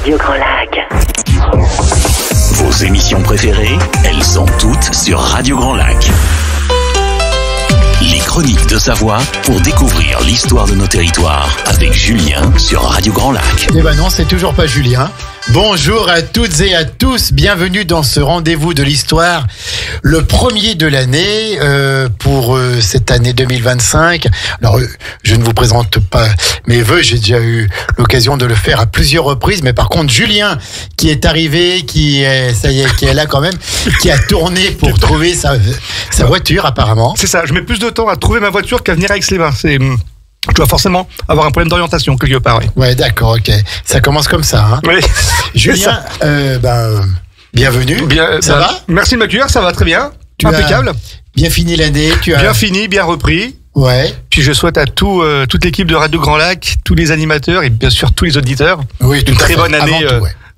Radio Grand Lac. Vos émissions préférées, elles sont toutes sur Radio Grand Lac. Les Chroniques de Savoie pour découvrir l'histoire de nos territoires avec Julien sur Radio Grand Lac. Eh ben non, c'est toujours pas Julien. Bonjour à toutes et à tous, bienvenue dans ce rendez-vous de l'histoire, le premier de l'année pour cette année 2025. Alors, je ne vous présente pas mes vœux, j'ai déjà eu l'occasion de le faire à plusieurs reprises, mais par contre, Julien, qui est arrivé, qui est là quand même, qui a tourné pour trouver sa voiture apparemment. C'est ça, je mets plus de temps à trouver ma voiture qu'à venir à Aix-les-Bains. Je dois forcément avoir un problème d'orientation quelque part. Oui. Ouais, d'accord, ok. Ça commence comme ça. Hein. Oui. Julien, bienvenue. Ça va ? Merci de m'accueillir, ça va très bien. Impeccable. Bien fini l'année. Bien fini, bien repris. Ouais. Puis je souhaite à toute l'équipe de Radio Grand Lac, tous les animateurs et bien sûr tous les auditeurs, une très bonne année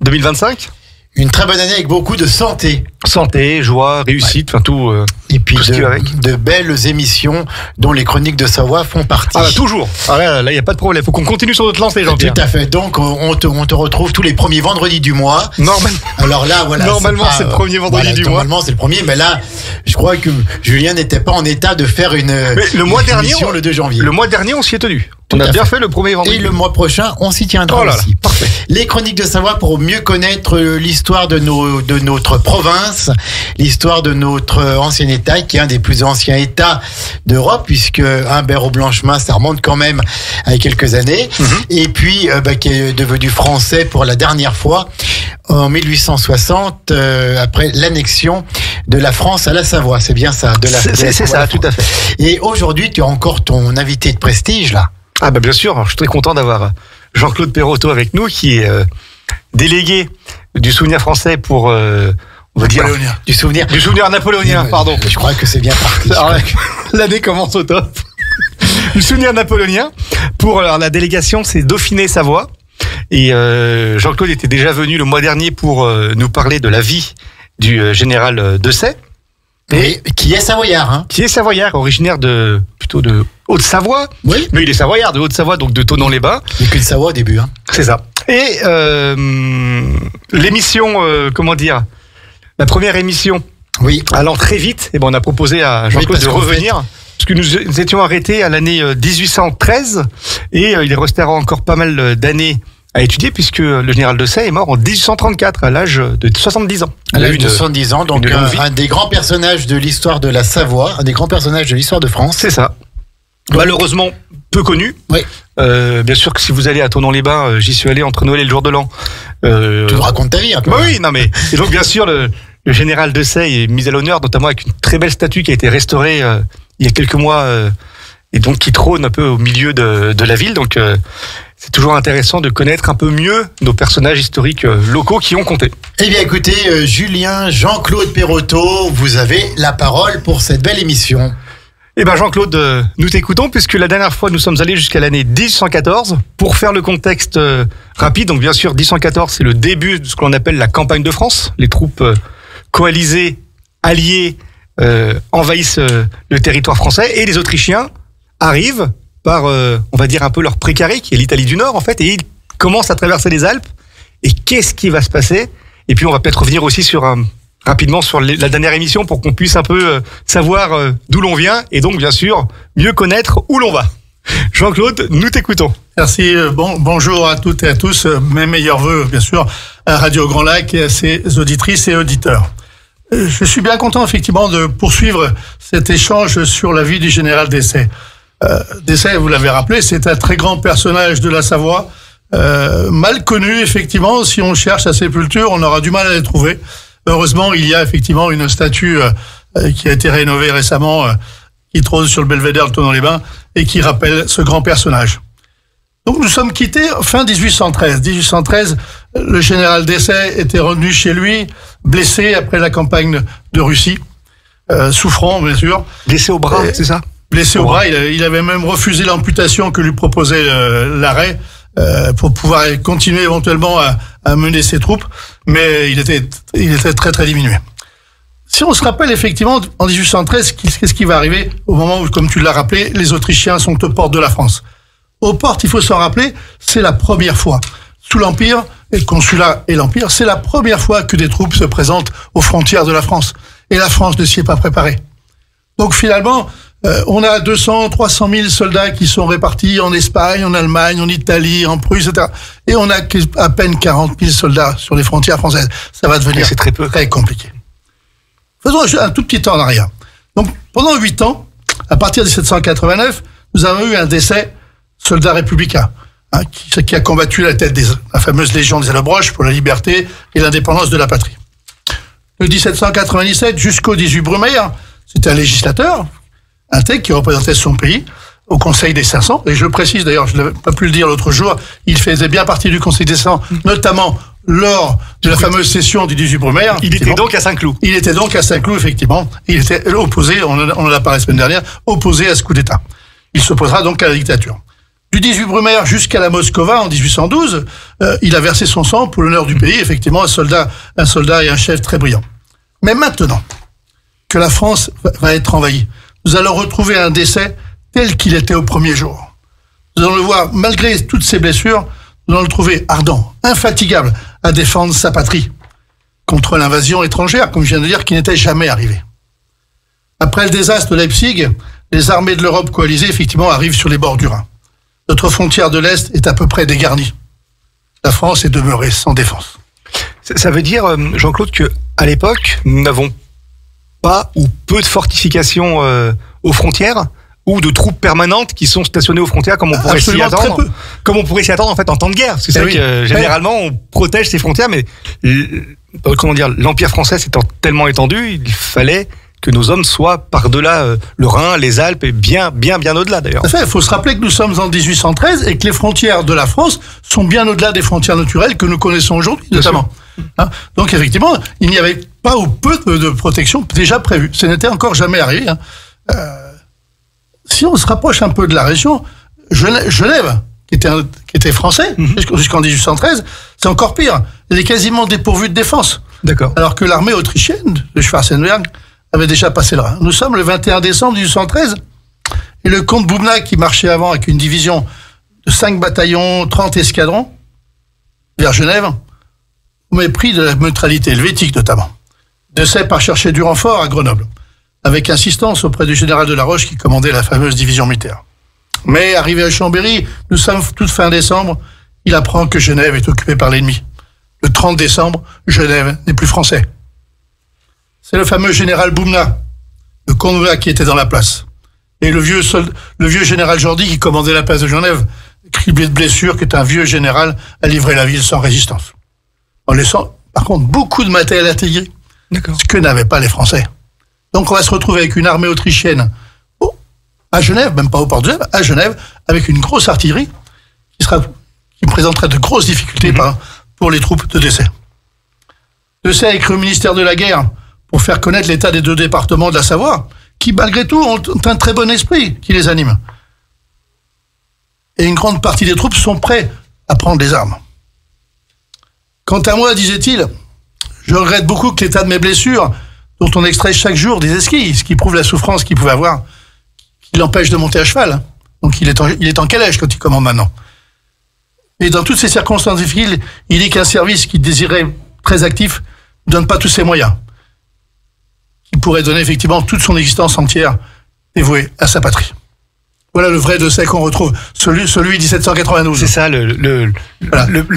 2025. Une très bonne année avec beaucoup de santé. Santé, joie, réussite, enfin tout. Et puis tout ce qui va avec. De belles émissions dont les Chroniques de Savoie font partie. Ah bah, toujours. Ah là, il n'y a pas de problème. Faut qu'on continue sur notre lancée, Jean-Pierre. Tout à fait. Donc, on te retrouve tous les premiers vendredis du mois. Normalement. Alors là, voilà. Normalement, c'est le premier vendredi du mois. Normalement, c'est le premier. Mais là, je crois que Julien n'était pas en état de faire une émission le 2 janvier. Le mois dernier, on s'y est tenu. On a bien fait le premier vendredi. Et le mois prochain, on s'y tiendra aussi. Parfait. Les Chroniques de Savoie pour mieux connaître l'histoire de notre province, l'histoire de notre ancien État, qui est un des plus anciens États d'Europe, puisque Humbert-au-Blanchemin, ça remonte quand même à quelques années. Et puis, qui est devenu français pour la dernière fois en 1860, après l'annexion de la France à la Savoie. C'est bien ça. C'est ça, tout à fait. Et aujourd'hui, tu as encore ton invité de prestige, là. Ah bah bien sûr, je suis très content d'avoir Jean-Claude Perrotteau avec nous, qui est délégué du souvenir français pour, on va dire, du souvenir napoléonien, pardon. Je crois que c'est bien parti. Alors, l'année commence au top. Du souvenir napoléonien pour la délégation, c'est Dauphiné-Savoie. Et Jean-Claude était déjà venu le mois dernier pour nous parler de la vie du général Dessay. Et qui est savoyard, hein. Qui est savoyard, originaire plutôt de Haute-Savoie. Oui. Mais il est savoyard de Haute-Savoie, donc de Thonon-les-Bains. Il n'y a que de Savoie au début, hein. C'est ça. Et l'émission, la première émission, allant très vite, et on a proposé à Jean-Claude de revenir. Parce que nous étions arrêtés à l'année 1813, et il restera encore pas mal d'années à étudier, puisque le général Dessay est mort en 1834, à l'âge de 70 ans. À l'âge de 70 ans, donc un des grands personnages de l'histoire de la Savoie, un des grands personnages de l'histoire de France. C'est ça. Malheureusement, peu connu. Oui. Bien sûr que si vous allez à Thonon-les-Bains, j'y suis allé entre Noël et le jour de l'an. Tu nous racontes ta vie un peu. Oui, non mais... Et donc, bien sûr, le général Dessay est mis à l'honneur, notamment avec une très belle statue qui a été restaurée il y a quelques mois, et donc qui trône un peu au milieu de la ville. Donc, c'est toujours intéressant de connaître un peu mieux nos personnages historiques locaux qui ont compté. Eh bien, écoutez, Julien, Jean-Claude Perrotteau, vous avez la parole pour cette belle émission. Eh bien, Jean-Claude, nous t'écoutons, puisque la dernière fois, nous sommes allés jusqu'à l'année 1814. Pour faire le contexte rapide, donc bien sûr, 1814, c'est le début de ce que l'on appelle la campagne de France. Les troupes coalisées, alliées, envahissent le territoire français, et les Autrichiens arrivent par, on va dire, un peu leur précaré, qui est l'Italie du Nord, en fait, et ils commencent à traverser les Alpes. Et qu'est-ce qui va se passer ? Et puis, on va peut-être revenir aussi rapidement sur la dernière émission pour qu'on puisse un peu savoir d'où l'on vient et donc, bien sûr, mieux connaître où l'on va. Jean-Claude, nous t'écoutons. Merci. Bonjour à toutes et à tous. Mes meilleurs vœux, bien sûr, à Radio Grand Lac et à ses auditrices et auditeurs. Je suis bien content, effectivement, de poursuivre cet échange sur la vie du général Dessay. Dessay, vous l'avez rappelé, c'est un très grand personnage de la Savoie, mal connu, effectivement. Si on cherche sa sépulture, on aura du mal à les trouver. Heureusement, il y a effectivement une statue qui a été rénovée récemment, qui trône sur le belvédère de Thonon-les-Bains et qui rappelle ce grand personnage. Donc nous sommes quittés fin 1813. 1813, le général Dessay était revenu chez lui, blessé après la campagne de Russie, souffrant bien sûr. Blessé au bras, c'est ça ? Blessé au bras, il avait même refusé l'amputation que lui proposait l'arrêt pour pouvoir continuer éventuellement à mener ses troupes, mais il était très très diminué. Si on se rappelle effectivement, en 1813, qu'est-ce qui va arriver au moment où, comme tu l'as rappelé, les Autrichiens sont aux portes de la France. Aux portes, il faut s'en rappeler, c'est la première fois. Sous l'Empire, et le consulat et l'Empire, c'est la première fois que des troupes se présentent aux frontières de la France. Et la France ne s'y est pas préparée. Donc finalement, on a 200, 300 000 soldats qui sont répartis en Espagne, en Allemagne, en Italie, en Prusse, etc. Et on a à peine 40 000 soldats sur les frontières françaises. Ça va devenir très compliqué. Faisons un tout petit temps en arrière. Donc pendant 8 ans, à partir de 1789, nous avons eu un décès soldat républicain, qui a combattu à la tête de la fameuse Légion des Allobroges pour la liberté et l'indépendance de la patrie. De 1797 jusqu'au 18 Brumaire, c'était un législateur, un tel qui représentait son pays au Conseil des 500. Et je précise d'ailleurs, je n'avais pas pu le dire l'autre jour, il faisait bien partie du Conseil des 500, notamment lors de la fameuse session du 18 Brumaire. Il était donc à Saint-Cloud. Il était donc à Saint-Cloud, effectivement. Il était opposé, on en a parlé la semaine dernière, opposé à ce coup d'État. Il s'opposera donc à la dictature. Du 18 Brumaire jusqu'à la Moscova en 1812, il a versé son sang pour l'honneur du pays, effectivement, un soldat et un chef très brillant. Mais maintenant que la France va être envahie, nous allons retrouver un décès tel qu'il était au premier jour. Nous allons le voir, malgré toutes ses blessures, nous allons le trouver ardent, infatigable à défendre sa patrie contre l'invasion étrangère, comme je viens de dire, qui n'était jamais arrivée. Après le désastre de Leipzig, les armées de l'Europe coalisée, effectivement, arrivent sur les bords du Rhin. Notre frontière de l'Est est à peu près dégarnie. La France est demeurée sans défense. Ça veut dire, Jean-Claude, qu'à l'époque, nous n'avons pas ou peu de fortifications aux frontières ou de troupes permanentes qui sont stationnées aux frontières comme on pourrait s'y attendre. Comme on pourrait s'y attendre en fait en temps de guerre. Parce que c'est vrai que généralement on protège ses frontières, mais l'Empire français s'étant tellement étendu, il fallait que nos hommes soient par-delà le Rhin, les Alpes et bien au-delà d'ailleurs. Il faut se rappeler que nous sommes en 1813 et que les frontières de la France sont bien au-delà des frontières naturelles que nous connaissons aujourd'hui, notamment. Donc effectivement, il n'y avait pas ou peu de protection déjà prévue. Ce n'était encore jamais arrivé. Si on se rapproche un peu de la région, Genève, qui était français jusqu'en 1813, c'est encore pire. Elle est quasiment dépourvue de défense. D'accord. Alors que l'armée autrichienne de Schwarzenberg avait déjà passé le Rhin. Nous sommes le 21 décembre 1813 et le comte Boubna, qui marchait avant avec une division de 5 bataillons, 30 escadrons vers Genève, au mépris de la neutralité helvétique notamment. Dessay part chercher du renfort à Grenoble, avec insistance auprès du général de la Roche qui commandait la fameuse division militaire. Mais arrivé à Chambéry, nous sommes toute fin décembre, il apprend que Genève est occupée par l'ennemi. Le 30 décembre, Genève n'est plus français. C'est le fameux général Boubna, le comte qui était dans la place. Et le vieux général Jordi qui commandait la place de Genève, criblé de blessures, qui est un vieux général, a livré la ville sans résistance. En laissant, par contre, beaucoup de matériel artillerie. Ce que n'avaient pas les Français. Donc on va se retrouver avec une armée autrichienne à Genève, même pas au port de Genève, à Genève, avec une grosse artillerie qui présenterait de grosses difficultés pour les troupes de Dessay. Dessay a écrit au ministère de la Guerre pour faire connaître l'état des 2 départements de la Savoie, qui malgré tout ont un très bon esprit qui les anime. Et une grande partie des troupes sont prêts à prendre les armes. Quant à moi, disait-il, je regrette beaucoup que l'état de mes blessures, dont on extrait chaque jour des esquilles, ce qui prouve la souffrance qu'il pouvait avoir, qui l'empêche de monter à cheval. Donc il est en calèche quand il commande maintenant. Et dans toutes ces circonstances difficiles, il dit qu'un service qu'il désirait très actif ne donne pas tous ses moyens. Il pourrait donner effectivement toute son existence entière dévouée à sa patrie. Voilà le vrai Dessay qu'on retrouve, celui 1792. C'est ça, le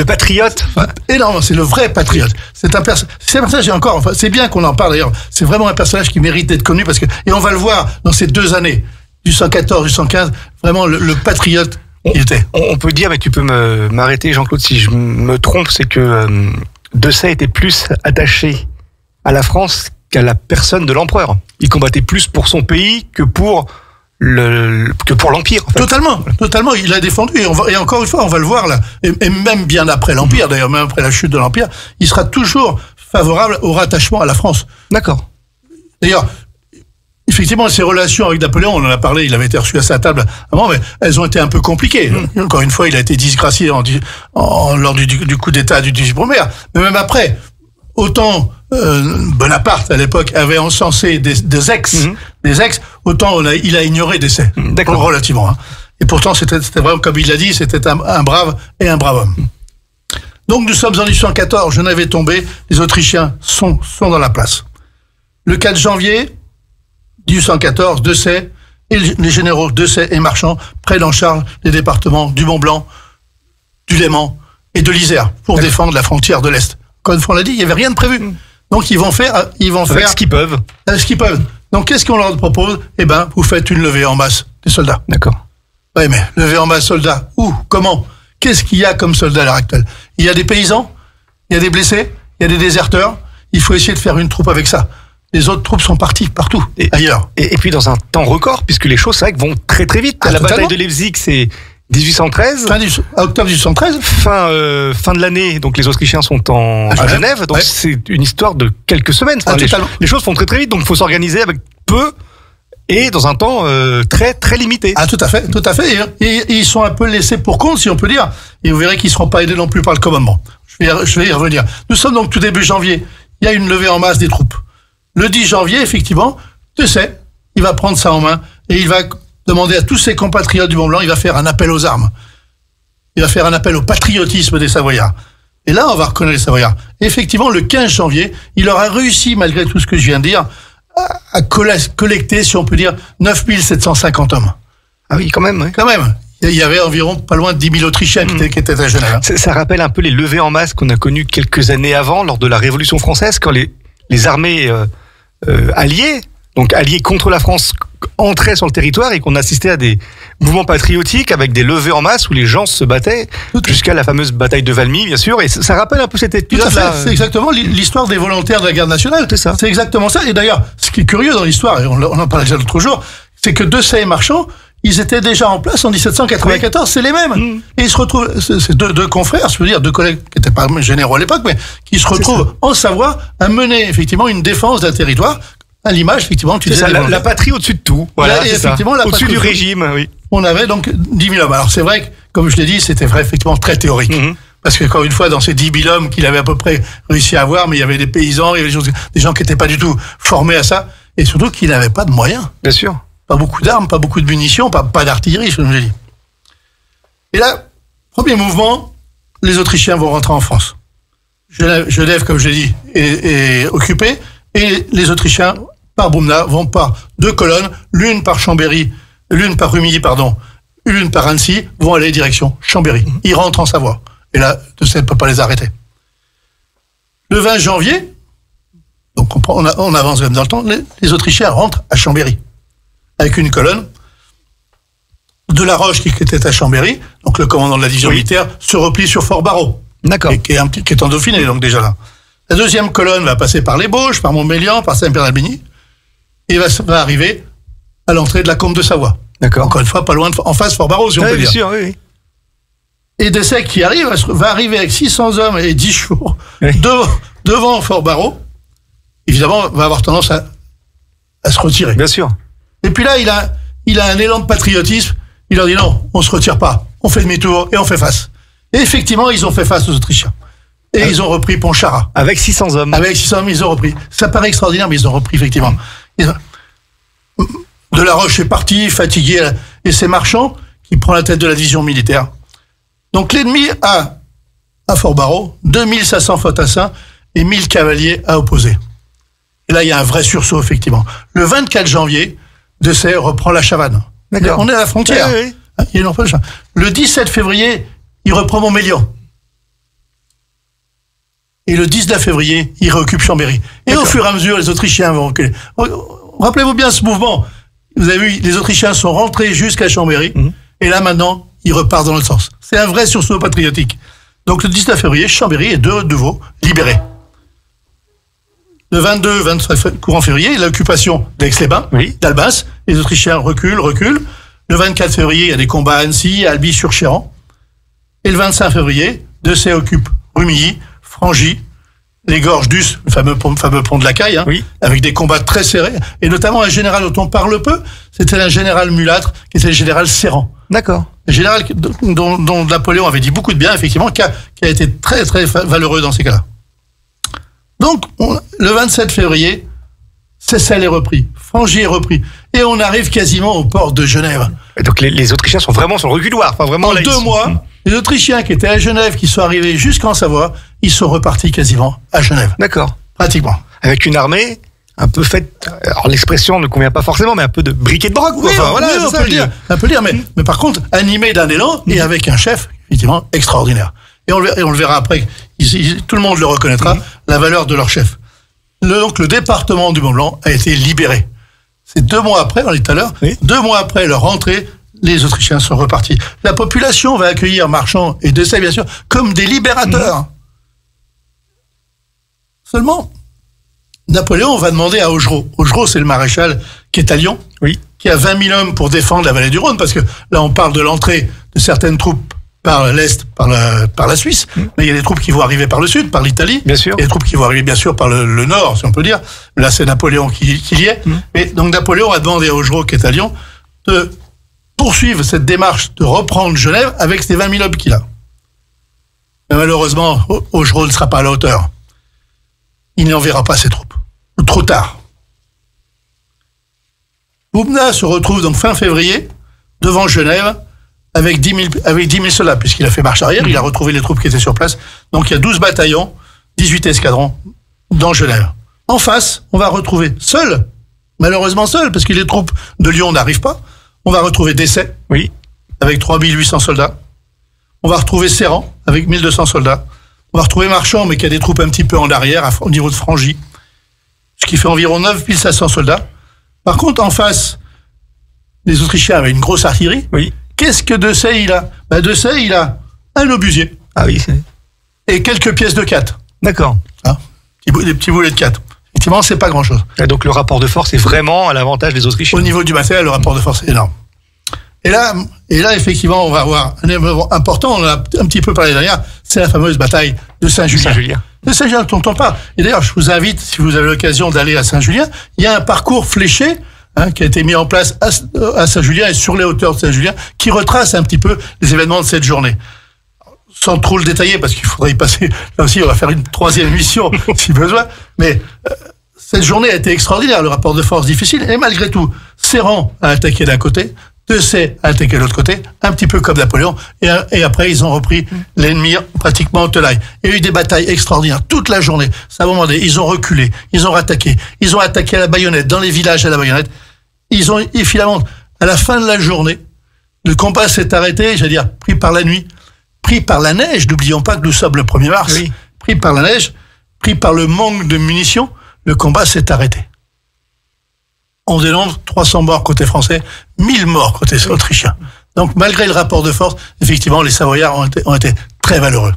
patriote. Énorme, c'est le vrai patriote. C'est un personnage, c'est bien qu'on en parle d'ailleurs. C'est vraiment un personnage qui mérite d'être connu et on va le voir dans ces 2 années, du 114, du 115, vraiment le patriote qu'il était. On peut dire, mais tu peux m'arrêter, Jean-Claude, si je me trompe, c'est que Dessay était plus attaché à la France qu'à la personne de l'empereur. Il combattait plus pour son pays que pour l'Empire. En fait. Totalement. Il a défendu. Et encore une fois, on va le voir là. Et même bien après l'Empire, d'ailleurs, même après la chute de l'Empire, il sera toujours favorable au rattachement à la France. D'accord. D'ailleurs, effectivement, ses relations avec Napoléon, on en a parlé, il avait été reçu à sa table avant, mais elles ont été un peu compliquées. Encore une fois, il a été disgracié lors du coup d'État du 18 Brumaire. Mais même après, autant Bonaparte à l'époque avait encensé des ex, autant il a ignoré Dessay. Relativement. Et pourtant c'était vraiment comme il l'a dit, c'était un brave homme. Donc nous sommes en 1814, Genève est tombée, les Autrichiens sont dans la place. Le 4 janvier 1814, Dessay et les généraux Dessay et Marchand prennent en charge les départements du Mont-Blanc, du Léman et de l'Isère pour défendre la frontière de l'Est. Comme on l'a dit, il n'y avait rien de prévu. Donc ils vont faire avec ce qu'ils peuvent. Avec ce qu'ils peuvent. Donc qu'est-ce qu'on leur propose? Eh ben, vous faites une levée en masse des soldats. D'accord. Oui, mais levée en masse soldats. Où? Comment? Qu'est-ce qu'il y a comme soldats à l'heure actuelle? Il y a des paysans, il y a des blessés, il y a des déserteurs. Il faut essayer de faire une troupe avec ça. Les autres troupes sont parties partout, ailleurs. Et puis dans un temps record, puisque les choses, c'est vrai, vont très très vite. La bataille de Leipzig, c'est 1813. Octobre 1813. Fin de l'année, donc les Autrichiens sont à Genève, donc c'est une histoire de quelques semaines. Enfin, les choses vont très très vite, donc il faut s'organiser avec peu et dans un temps très très limité. Ah, tout à fait, tout à fait. Et ils sont un peu laissés pour compte, si on peut dire. Et vous verrez qu'ils ne seront pas aidés non plus par le commandement. Je vais y revenir. Nous sommes donc tout début janvier. Il y a une levée en masse des troupes. Le 10 janvier, effectivement, Dessay, il va prendre ça en main et il va demander à tous ses compatriotes du Mont-Blanc, il va faire un appel aux armes. Il va faire un appel au patriotisme des Savoyards. Et là, on va reconnaître les Savoyards. Et effectivement, le 15 janvier, il aura réussi, malgré tout ce que je viens de dire, à collecter, si on peut dire, 9750 hommes. Ah oui, quand même. Oui. Quand même. Il y avait environ pas loin de 10 000 Autrichiens qui étaient à Genève. Ça rappelle un peu les levées en masse qu'on a connues quelques années avant, lors de la Révolution française, quand les armées alliées, donc alliées contre la France, entraient sur le territoire et qu'on assistait à des mouvements patriotiques avec des levées en masse où les gens se battaient jusqu'à la fameuse bataille de Valmy, bien sûr. Et ça rappelle un peu cet épisode-là. C'est exactement l'histoire des volontaires de la garde nationale. C'est ça. C'est exactement ça. Et d'ailleurs, ce qui est curieux dans l'histoire, et on en parlait déjà l'autre jour, c'est que Dessay et Marchand, ils étaient déjà en place en 1794, c'est les mêmes. Et ils se retrouvent, c'est deux confrères, je veux dire, deux collègues qui n'étaient pas généraux à l'époque, mais qui se retrouvent en Savoie à mener effectivement une défense d'un territoire, à l'image, effectivement, tu disais. La patrie au-dessus de tout. Voilà, effectivement, au-dessus du régime, oui. On avait donc 10 000 hommes. Alors c'est vrai que, comme je l'ai dit, c'était vrai, effectivement, très théorique. Parce que, encore une fois, dans ces 10 000 hommes qu'il avait à peu près réussi à avoir, mais il y avait des paysans, il y avait des gens qui n'étaient pas du tout formés à ça, et surtout qui n'avaient pas de moyens. Bien sûr. Pas beaucoup d'armes, pas beaucoup de munitions, pas d'artillerie, comme je l'ai dit. Et là, premier mouvement, les Autrichiens vont rentrer en France. Genève, comme je l'ai dit, est occupée, et les Autrichiens, par Boumna, vont par 2 colonnes, l'une par Chambéry, l'une par Rumilly, l'une par Annecy, vont aller direction Chambéry. Ils rentrent en Savoie. Et là, Dessay ne peut pas les arrêter. Le 20 janvier, donc on avance même dans le temps, les Autrichiens rentrent à Chambéry. Avec une colonne. De la Roche, qui était à Chambéry, donc le commandant de la division militaire, se replie sur Fort-Barreau. D'accord. Qui est en Dauphiné, donc déjà là. La deuxième colonne va passer par les Bauges, par Montmélian, par Saint-Pierre-d'Albigny, et va arriver à l'entrée de la Combe de Savoie. D'accord. Encore une fois, pas loin, en face Fort-Barreau, si on peut dire. Bien sûr, oui. Et Dessay, qui arrive, va arriver avec 600 hommes et 10 chevaux devant Fort-Barreau, évidemment, va avoir tendance à se retirer. Bien sûr. Et puis là, il a un élan de patriotisme. Il leur dit non, on se retire pas. On fait demi-tour et on fait face. Et effectivement, ils ont fait face aux Autrichiens. Et ils ont repris Pontcharrat. Avec 600 hommes. Avec 600 hommes, ils ont repris. Ça paraît extraordinaire, mais ils ont repris, effectivement. De la Roche est parti, fatigué, et c'est Marchand qui prend la tête de la division militaire. Donc l'ennemi a, à Fort-Barreau, 2500 fantassins et 1000 cavaliers à opposer. Et là, il y a un vrai sursaut, effectivement. Le 24 janvier, Dessay reprend la Chavannes. D'accord. On est à la frontière. Oui, oui. Le 17 février, il reprend Montmélian. Et le 19 février, il réoccupe Chambéry. Et au fur et à mesure, les Autrichiens vont reculer. Rappelez-vous bien ce mouvement. Vous avez vu, les Autrichiens sont rentrés jusqu'à Chambéry. Et là, maintenant, ils repartent dans l'autre sens. C'est un vrai sursaut patriotique. Donc, le 19 février, Chambéry est de nouveau libéré. Le 22-23 courant février, l'occupation d'Aix-les-Bains, d'Albens. Les Autrichiens reculent. Le 24 février, il y a des combats à Annecy, à Albi-sur-Chéran. Et le 25 février, Dessay occupe Rumilly, Frangy, les gorges d'Us, le fameux pont de la Caille, avec des combats très serrés, et notamment un général dont on parle peu, c'était un général mulâtre, qui était le général Serrand. D'accord. Un général dont Napoléon avait dit beaucoup de bien, effectivement, qui a été très, très valeureux dans ces cas-là. Donc, le 27 février, Seyssel est repris, Frangy est repris, et on arrive quasiment au port de Genève. Et donc les Autrichiens sont vraiment sur le reculoir. Enfin, vraiment, en 2 mois, Les Autrichiens qui étaient à Genève, qui sont arrivés jusqu'en Savoie, ils sont repartis quasiment à Genève. D'accord. Pratiquement. Avec une armée un peu faite, alors l'expression ne convient pas forcément, mais un peu de briquet de broc. Oui, Enfin, voilà, oui, c'est on ça, peut le dire. On peut le dire, mais par contre, animé d'un élan et avec un chef, effectivement, extraordinaire. Et on le verra après. Tout le monde le reconnaîtra, la valeur de leur chef. Donc, le département du Mont-Blanc a été libéré. C'est 2 mois après, on dit tout à l'heure, 2 mois après leur rentrée, les Autrichiens sont repartis. La population va accueillir Marchand et Desaix, bien sûr, comme des libérateurs. Seulement, Napoléon va demander à Augereau. Augereau, c'est le maréchal qui est à Lyon, qui a 20 000 hommes pour défendre la vallée du Rhône, parce que là, on parle de l'entrée de certaines troupes par l'Est, par la Suisse, mais il y a des troupes qui vont arriver par le Sud, par l'Italie, bien sûr. Il y a des troupes qui vont arriver, bien sûr, par le Nord, si on peut dire. Là, c'est Napoléon qui y est. Mais donc, Napoléon a demandé à Augereau, qui est à Lyon, de poursuivre cette démarche de reprendre Genève avec ces 20 000 hommes qu'il a. Mais malheureusement, Augereau ne sera pas à la hauteur. Il n'enverra pas ses troupes. Trop tard. Boubna se retrouve donc fin février devant Genève avec 10 000 soldats, puisqu'il a fait marche arrière, il a retrouvé les troupes qui étaient sur place. Donc il y a 12 bataillons, 18 escadrons dans Genève. En face, on va retrouver seul, malheureusement seul, parce que les troupes de Lyon n'arrivent pas, on va retrouver Desaix, avec 3 800 soldats. On va retrouver Serran, avec 1 200 soldats. On va retrouver Marchand, mais qui a des troupes un petit peu en arrière, au niveau de Frangy, ce qui fait environ 9 500 soldats. Par contre, en face, les Autrichiens avaient une grosse artillerie. Qu'est-ce que Desaix il a? Desaix, il a un obusier. Et quelques pièces de 4. D'accord. Des petits boulets de 4. Effectivement, c'est pas grand-chose. Et donc le rapport de force est vraiment à l'avantage des Autrichiens. Au niveau du matériel, le rapport de force est énorme. Et là, effectivement, on va avoir un événement important, on en a un petit peu parlé derrière, c'est la fameuse bataille de Saint-Julien. De Saint-Julien, on n'entend pas. Et d'ailleurs, je vous invite, si vous avez l'occasion d'aller à Saint-Julien, il y a un parcours fléché qui a été mis en place à Saint-Julien et sur les hauteurs de Saint-Julien, qui retrace un petit peu les événements de cette journée. Sans trop le détailler, parce qu'il faudrait y passer, là aussi, on va faire une 3e émission, si besoin, mais cette journée a été extraordinaire, le rapport de force difficile, et malgré tout, Serran a attaqué d'un côté, Desaix a attaqué de l'autre côté, un petit peu comme Napoléon, et après ils ont repris l'ennemi pratiquement en tenaille. Il y a eu des batailles extraordinaires toute la journée. Ça a moment donné, ils ont reculé, ils ont attaqué à la baïonnette, dans les villages à la baïonnette. Et finalement, à la fin de la journée, le combat s'est arrêté, j'allais dire, pris par la nuit, pris par la neige. N'oublions pas que nous sommes le 1er mars. Pris par la neige, pris par le manque de munitions, le combat s'est arrêté. On dénombre 300 morts côté français, 1000 morts côté autrichien. Donc, malgré le rapport de force, effectivement, les Savoyards ont été très valeureux.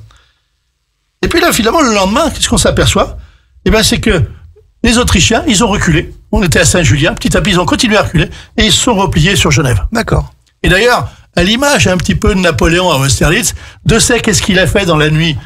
Et puis là, finalement, le lendemain, qu'est-ce qu'on s'aperçoit? C'est que les Autrichiens, ils ont reculé. On était à Saint-Julien, petit à petit, ils ont continué à reculer, et ils se sont repliés sur Genève. D'accord. Et d'ailleurs, à l'image un petit peu de Napoléon à Austerlitz, Desaix, qu'est-ce qu'il a fait dans la nuit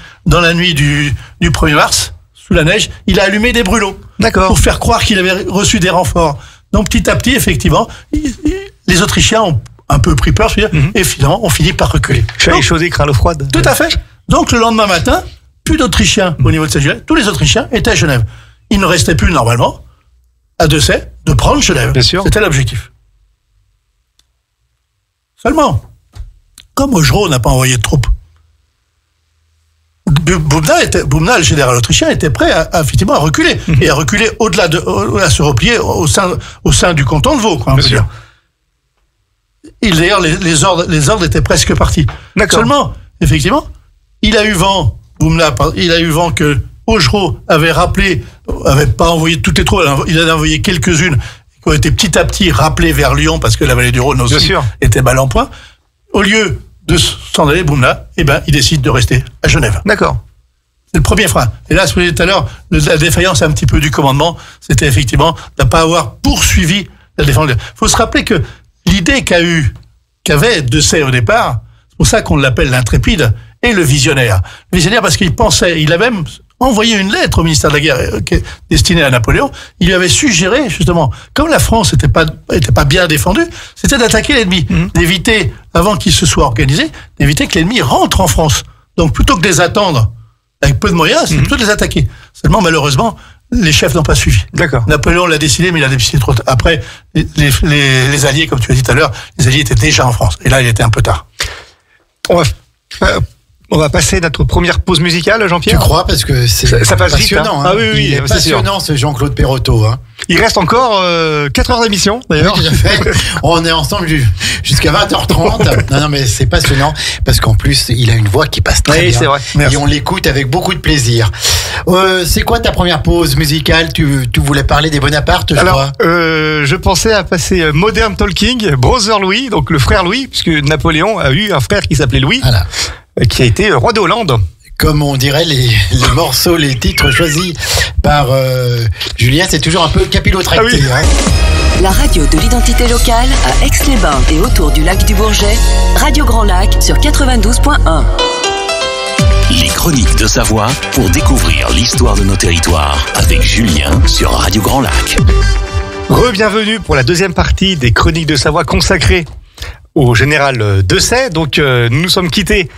du 1er mars, sous la neige? Il a allumé des brûlots. D'accord. Pour faire croire qu'il avait reçu des renforts. Donc petit à petit, effectivement, les Autrichiens ont un peu pris peur, et finalement, on finit par reculer. Chalet chaudé, craint l'eau froide. Tout à fait. Donc le lendemain matin, plus d'Autrichiens au niveau de Saint-Julien, tous les Autrichiens étaient à Genève. Il ne restait plus, normalement, à Desaix, de prendre Genève. Bien sûr. C'était l'objectif. Seulement, comme Augereau n'a pas envoyé de troupes, Boubna, le général autrichien, était prêt effectivement à reculer. Et à reculer à se replier au sein du canton de Vaud, quoi, bien sûr. D'ailleurs, les ordres étaient presque partis. Seulement, effectivement, il a eu vent que Augereau avait pas envoyé toutes les troupes, il en a envoyé quelques-unes qui ont été petit à petit rappelées vers Lyon, parce que la vallée du Rhône aussi était mal en point. Au lieu de s'en aller, Boubna, il décide de rester à Genève. D'accord. C'est le premier frein. Et là, ce que je disais tout à l'heure, la défaillance un petit peu du commandement, c'était effectivement de ne pas avoir poursuivi la défense. Il faut se rappeler que l'idée qu'avait Desaix au départ, c'est pour ça qu'on l'appelle l'intrépide, et le visionnaire. Le visionnaire parce qu'il pensait, il a même envoyé une lettre au ministère de la Guerre destinée à Napoléon. Il lui avait suggéré, justement, comme la France n'était pas bien défendue, c'était d'attaquer l'ennemi, d'éviter, avant qu'il se soit organisé, d'éviter que l'ennemi rentre en France. Donc, plutôt que de les attendre avec peu de moyens, c'est plutôt de les attaquer. Seulement, malheureusement, les chefs n'ont pas suivi. D'accord. Napoléon l'a décidé, mais il a décidé trop tard. Après, les Alliés, comme tu as dit tout à l'heure, les Alliés étaient déjà en France. Et là, il était un peu tard. On va passer notre première pause musicale, Jean-Pierre. Tu crois, parce que c'est Ça passe vite, passionnant. hein. Ah oui, Il est c'est sûr. passionnant, ce Jean-Claude Perrotto. Hein. Il reste encore 4 heures d'émission, d'ailleurs. Oui, tout à fait. On est ensemble jusqu'à 20h30. Non, mais c'est passionnant, parce qu'en plus, il a une voix qui passe très Oui, bien. c'est vrai. Et on l'écoute avec beaucoup de plaisir. C'est quoi ta première pause musicale? Tu voulais parler des Bonaparte, je Alors, crois. je pensais à passer Modern Talking, Brother Louis, donc le frère Louis, puisque Napoléon a eu un frère qui s'appelait Louis, Voilà. qui a été roi de Hollande. Comme on dirait les morceaux, les titres choisis par Julien, c'est toujours un peu capillotracté. Ah oui. Hein. La radio de l'identité locale à Aix-les-Bains et autour du lac du Bourget, Radio Grand Lac sur 92.1. Les chroniques de Savoie pour découvrir l'histoire de nos territoires avec Julien sur Radio Grand Lac. Re-bienvenue pour la deuxième partie des chroniques de Savoie consacrée au général Dessay. Donc nous nous sommes quittés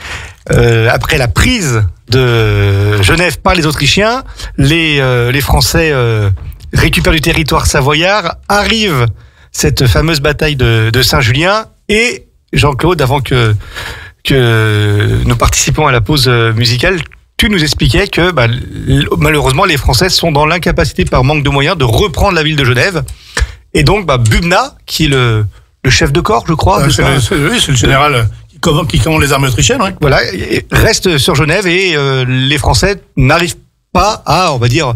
après la prise de Genève par les Autrichiens. Les Français récupèrent du territoire savoyard, arrive cette fameuse bataille de Saint-Julien, et Jean-Claude, avant que nous participons à la pause musicale, tu nous expliquais que malheureusement les Français sont dans l'incapacité par manque de moyens de reprendre la ville de Genève, et donc Bubna, qui est le chef de corps, je crois. Oui, c'est le général qui commande les armées autrichiennes. Oui. Voilà, reste sur Genève, et les Français n'arrivent pas à, on va dire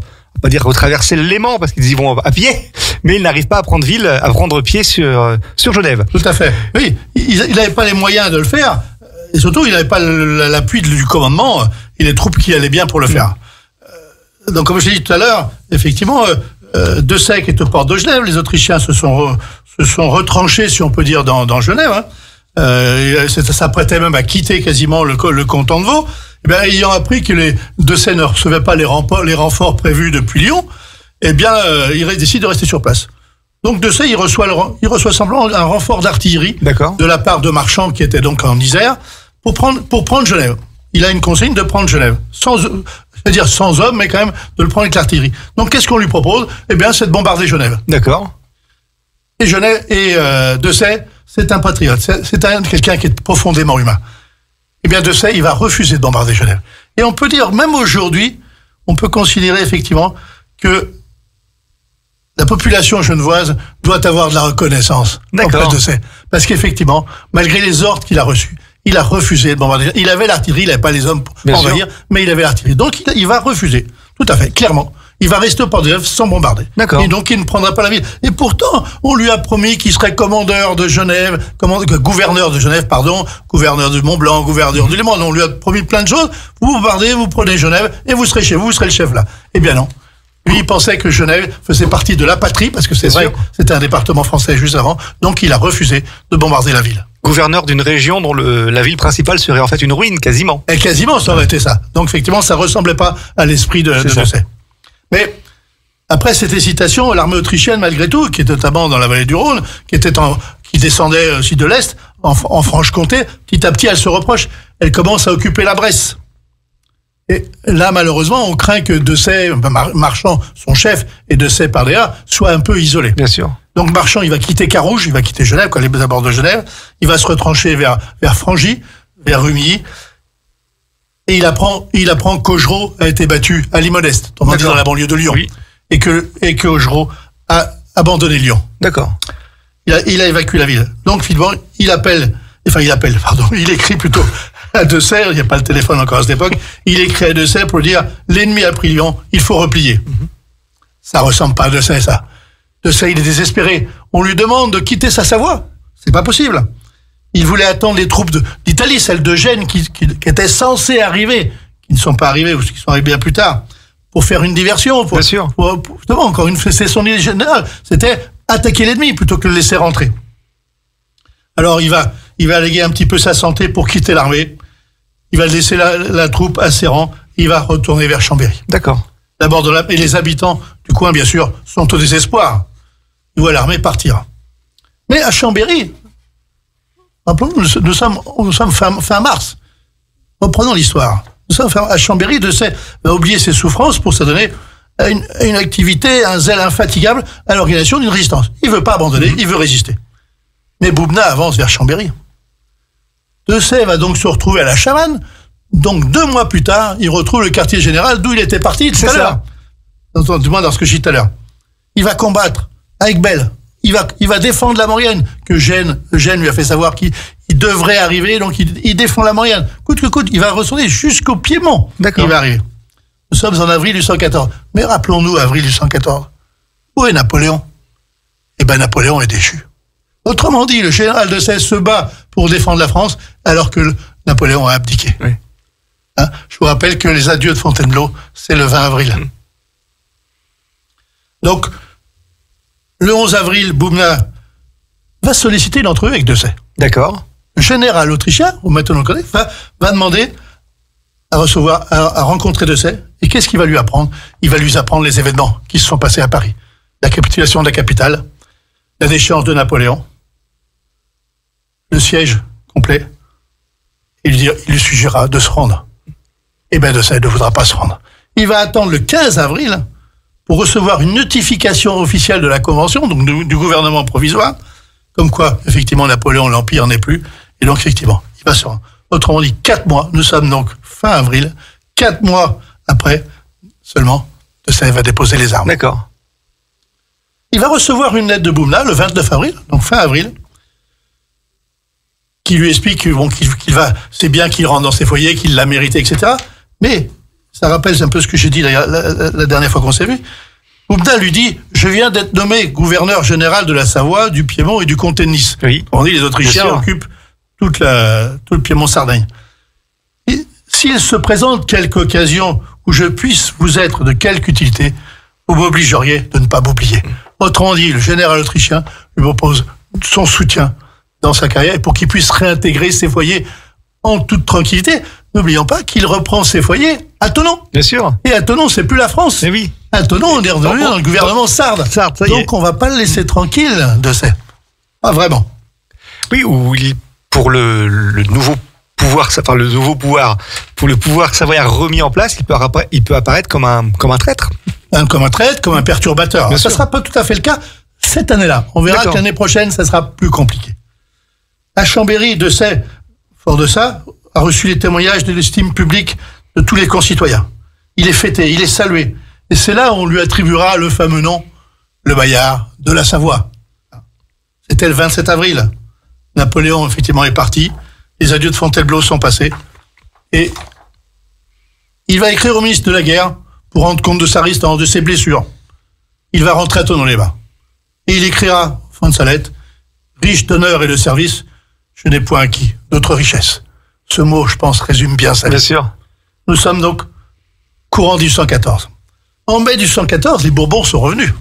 retraverser le Léman, parce qu'ils y vont à pied, mais ils n'arrivent pas à prendre pied sur Genève. Tout à fait. Oui, il n'avait pas les moyens de le faire, et surtout il n'avait pas l'appui du commandement et les troupes qui allaient bien pour le faire. Donc comme je l'ai dit tout à l'heure, effectivement, Dessay est aux portes de Genève, les Autrichiens se sont retranchés, si on peut dire, dans Genève. Hein. Ça s'apprêtait même à quitter quasiment le canton de Vaud. Eh bien, ayant appris que les Dessay ne recevaient pas les renforts prévus depuis Lyon, eh bien, il décide de rester sur place. Donc Dessay, il reçoit simplement un renfort d'artillerie de la part de Marchand, qui était donc en Isère, pour prendre Genève. Il a une consigne de prendre Genève, sans hommes, mais quand même de le prendre avec l'artillerie. Donc qu'est-ce qu'on lui propose? Eh bien, c'est de bombarder Genève. D'accord. Et Dessay, c'est un patriote, c'est quelqu'un qui est profondément humain. Eh bien, Dessay, il va refuser de bombarder Genève. Et on peut dire, même aujourd'hui, on peut considérer effectivement que la population genevoise doit avoir de la reconnaissance auprès de Dessay. Parce qu'effectivement, malgré les ordres qu'il a reçus, il a refusé de bombarder. Il avait l'artillerie, il n'avait pas les hommes pour envahir, mais il avait l'artillerie. Donc, il va refuser. Tout à fait, clairement. Il va rester au port de Genève sans bombarder. D'accord. Et donc, il ne prendra pas la ville. Et pourtant, on lui a promis qu'il serait gouverneur de Genève, gouverneur de Mont-Blanc, gouverneur du Léman. On lui a promis plein de choses. Vous bombardez, vous prenez Genève, et vous serez chez vous serez le chef là. Eh bien non. Lui, il pensait que Genève faisait partie de la patrie, parce que c'est vrai, c'était un département français juste avant. Donc, il a refusé de bombarder la ville. Gouverneur d'une région dont la ville principale serait en fait une ruine, quasiment. Et quasiment, ça aurait été ça. Donc, effectivement, ça ressemblait pas à l'esprit de Dessay. Mais après cette hésitation, l'armée autrichienne, malgré tout, qui était notamment dans la vallée du Rhône, qui descendait aussi de l'Est, en Franche-Comté, petit à petit, elle se reproche. Elle commence à occuper la Bresse. Et là, malheureusement, on craint que Dessay, Marchand, son chef, et Dessay par derrière, soient un peu isolés. Bien sûr. Donc Marchand, il va quitter Carouge, il va quitter Genève, quand il est à bord de Genève. Il va se retrancher vers Frangy, vers Rumilly. Et il apprend qu'Augereau a été battu à Limonest, dans la banlieue de Lyon. Oui. Et que Augereau a abandonné Lyon. D'accord. Il a évacué la ville. Donc, finalement, il écrit plutôt à Dessay, il n'y a pas le téléphone encore à cette époque, il écrit à Dessay pour dire, l'ennemi a pris Lyon, il faut replier. Ça ressemble pas à Dessay, ça. Dessay, il est désespéré. On lui demande de quitter sa Savoie. C'est pas possible. Il voulait attendre les troupes d'Italie, celles de Gênes, qui étaient censées arriver, qui ne sont pas arrivées, ou qui sont arrivées bien plus tard, pour faire une diversion. Bien sûr. Justement, encore une fois, c'est son idée générale. C'était attaquer l'ennemi plutôt que le laisser rentrer. Alors, il va alléguer un petit peu sa santé pour quitter l'armée. Il va laisser la troupe à ses rangs. Il va retourner vers Chambéry. D'accord. D'abord, et les habitants du coin, bien sûr, sont au désespoir. Ils voient l'armée partir. Mais à Chambéry, nous sommes fin mars. Reprenons l'histoire. Nous sommes à Chambéry, Dessay va oublier ses souffrances pour se donner une activité, un zèle infatigable à l'organisation d'une résistance. Il veut pas abandonner, il veut résister. Mais Bubna avance vers Chambéry. Dessay va donc se retrouver à la Chavanne. Donc 2 mois plus tard, il retrouve le quartier général d'où il était parti tout à l'heure. Du moins dans ce que je dis tout à l'heure. Il va combattre avec Belle. Il va défendre la Maurienne, que Gênes lui a fait savoir qu'il devrait arriver, donc il défend la Maurienne. Coûte que coûte, il va retourner jusqu'au Piémont. D'accord. Il va arriver. Nous sommes en avril 1814. Mais rappelons-nous, avril 1814. Où est Napoléon? Eh ben, Napoléon est déchu. Autrement dit, le général Dessay se bat pour défendre la France, alors que Napoléon a abdiqué. Oui. Hein, je vous rappelle que les adieux de Fontainebleau, c'est le 20 avril. Donc, le 11 avril, Boumna va solliciter une entrevue avec Dessay. D'accord. Le général autrichien, ou maintenant on le connaît, va demander à rencontrer Dessay. Et qu'est-ce qu'il va lui apprendre? Il va lui apprendre les événements qui se sont passés à Paris. La capitulation de la capitale, la déchéance de Napoléon, le siège complet. Il lui suggérera de se rendre. Eh bien, Dessay ne voudra pas se rendre. Il va attendre le 15 avril pour recevoir une notification officielle de la Convention, donc du gouvernement provisoire, comme quoi, effectivement, Napoléon, l'Empire n'est plus, et donc, effectivement, il va se rendre. Autrement dit, 4 mois, nous sommes donc fin avril, 4 mois après, seulement, Dessay va déposer les armes. D'accord. Il va recevoir une lettre de Boumna, le 29 avril, donc fin avril, qui lui explique qu'il va, c'est bien qu'il rentre dans ses foyers, qu'il l'a mérité, etc., mais ça rappelle un peu ce que j'ai dit la dernière fois qu'on s'est vu. Boumna lui dit, je viens d'être nommé gouverneur général de la Savoie, du Piémont et du comté de Nice. Oui. On dit les Autrichiens occupent tout le Piémont-Sardaigne. S'il se présente quelque occasion où je puisse vous être de quelque utilité, vous m'obligeriez de ne pas m'oublier. Autrement dit, le général autrichien lui propose son soutien dans sa carrière pour qu'il puisse réintégrer ses foyers en toute tranquillité. N'oublions pas qu'il reprend ses foyers à Thonon. Bien sûr. Et à Thonon, c'est plus la France. Mais oui. À Thonon, on est revenu dans le gouvernement sarde. Sarde, ça y est. Donc, on va pas le laisser tranquille, Dessay. Ah, vraiment. Oui, ou pour le nouveau pouvoir, enfin le nouveau pouvoir, pour le pouvoir savoyard remis en place, il peut apparaître comme un traître. Comme un traître, comme un perturbateur. Bien Ça sûr. sera pas tout à fait le cas cette année-là. On verra que l'année prochaine, ça sera plus compliqué. À Chambéry, Dessay, fort de ça, a reçu les témoignages de l'estime publique de tous les concitoyens. Il est fêté, il est salué. Et c'est là où on lui attribuera le fameux nom, le Bayard de la Savoie. C'était le 27 avril. Napoléon, effectivement, est parti. Les adieux de Fontainebleau sont passés. Et il va écrire au ministre de la Guerre pour rendre compte de sa résistance, de ses blessures. Il va rentrer à Thonon-les-Bains. Et il écrira, fin de sa lettre, riche d'honneur et de service, je n'ai point acquis d'autres richesses. Ce mot, je pense, résume bien sa vie. Bien sûr. Nous sommes donc courant 1814. En mai 1814, les Bourbons sont revenus.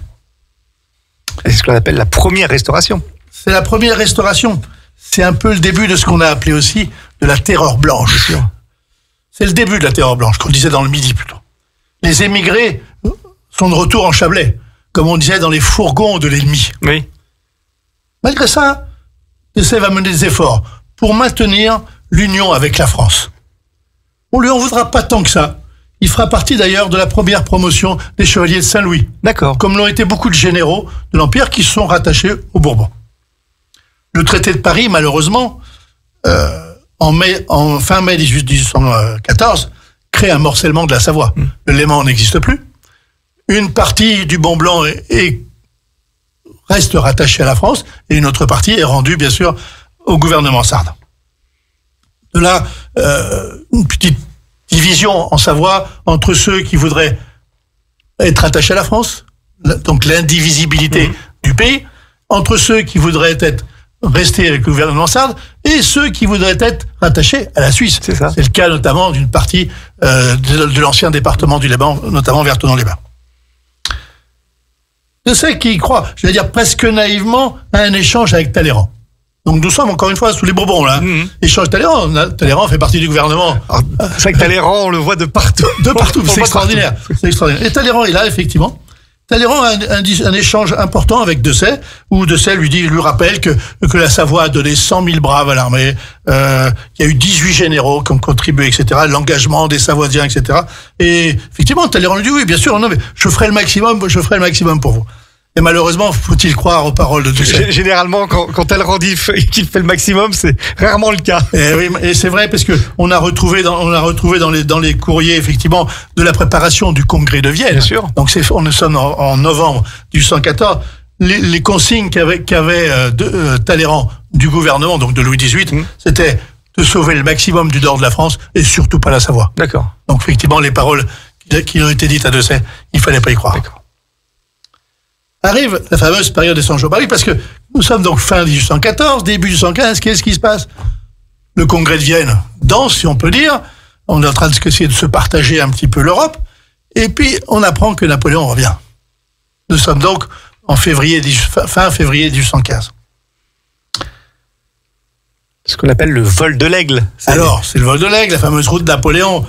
C'est ce qu'on appelle la première restauration. C'est la première restauration. C'est un peu le début de ce qu'on a appelé aussi de la terreur blanche. C'est le début de la terreur blanche, qu'on disait dans le Midi plutôt. Les émigrés sont de retour en Chablais, comme on disait dans les fourgons de l'ennemi. Oui. Malgré ça, Dessay va mener des efforts pour maintenir l'union avec la France. On lui en voudra pas tant que ça. Il fera partie d'ailleurs de la première promotion des Chevaliers de Saint-Louis. D'accord. Comme l'ont été beaucoup de généraux de l'Empire qui se sont rattachés aux Bourbons. Le traité de Paris, malheureusement, en fin mai 1814, crée un morcellement de la Savoie. Le Léman n'existe plus. Une partie du Mont-Blanc reste rattachée à la France et une autre partie est rendue, bien sûr, au gouvernement sarde. De là, une petite division en Savoie entre ceux qui voudraient être attachés à la France, donc l'indivisibilité du pays, entre ceux qui voudraient rester avec le gouvernement sarde et ceux qui voudraient être rattachés à la Suisse. C'est ça. C'est le cas notamment d'une partie de l'ancien département du Léman, notamment vers Thonon-les-Bains. Dessay qui croit, je vais dire presque naïvement, à un échange avec Talleyrand. Donc nous sommes encore une fois sous les Bourbons là. Échange Talleyrand. Talleyrand fait partie du gouvernement. C'est vrai que Talleyrand, on le voit de partout. De partout, c'est extraordinaire. C'est extraordinaire. Et Talleyrand est là, effectivement. Talleyrand a un échange important avec Dessay, où Dessay lui rappelle que la Savoie a donné 100 000 braves à l'armée, qu'il y a eu 18 généraux qui ont contribué, etc., l'engagement des Savoisiens, etc. Et effectivement, Talleyrand lui dit, oui, bien sûr, non, mais je ferai le maximum pour vous. Et malheureusement, faut-il croire aux paroles de Dessay. Généralement, quand Talleyrand dit qu'il fait le maximum, c'est rarement le cas. Et oui, et c'est vrai parce que on a retrouvé dans les courriers effectivement de la préparation du congrès de Vienne. Bien sûr. Donc nous sommes en novembre 1814. Les consignes qu'avait Talleyrand du gouvernement, donc de Louis XVIII, c'était de sauver le maximum du nord de la France et surtout pas la Savoie. D'accord. Donc effectivement, les paroles qui ont été dites à Dessay, il fallait pas y croire. D'accord. Arrive la fameuse période des 100 jours. Bah oui, parce que nous sommes donc fin 1814, début 1815, qu'est-ce qui se passe? Le congrès de Vienne danse, si on peut dire. On est en train d'essayer de se partager un petit peu l'Europe. Et puis, on apprend que Napoléon revient. Nous sommes donc en fin février 1815. Ce qu'on appelle le vol de l'aigle. Alors, c'est le vol de l'aigle, la fameuse route de Napoléon,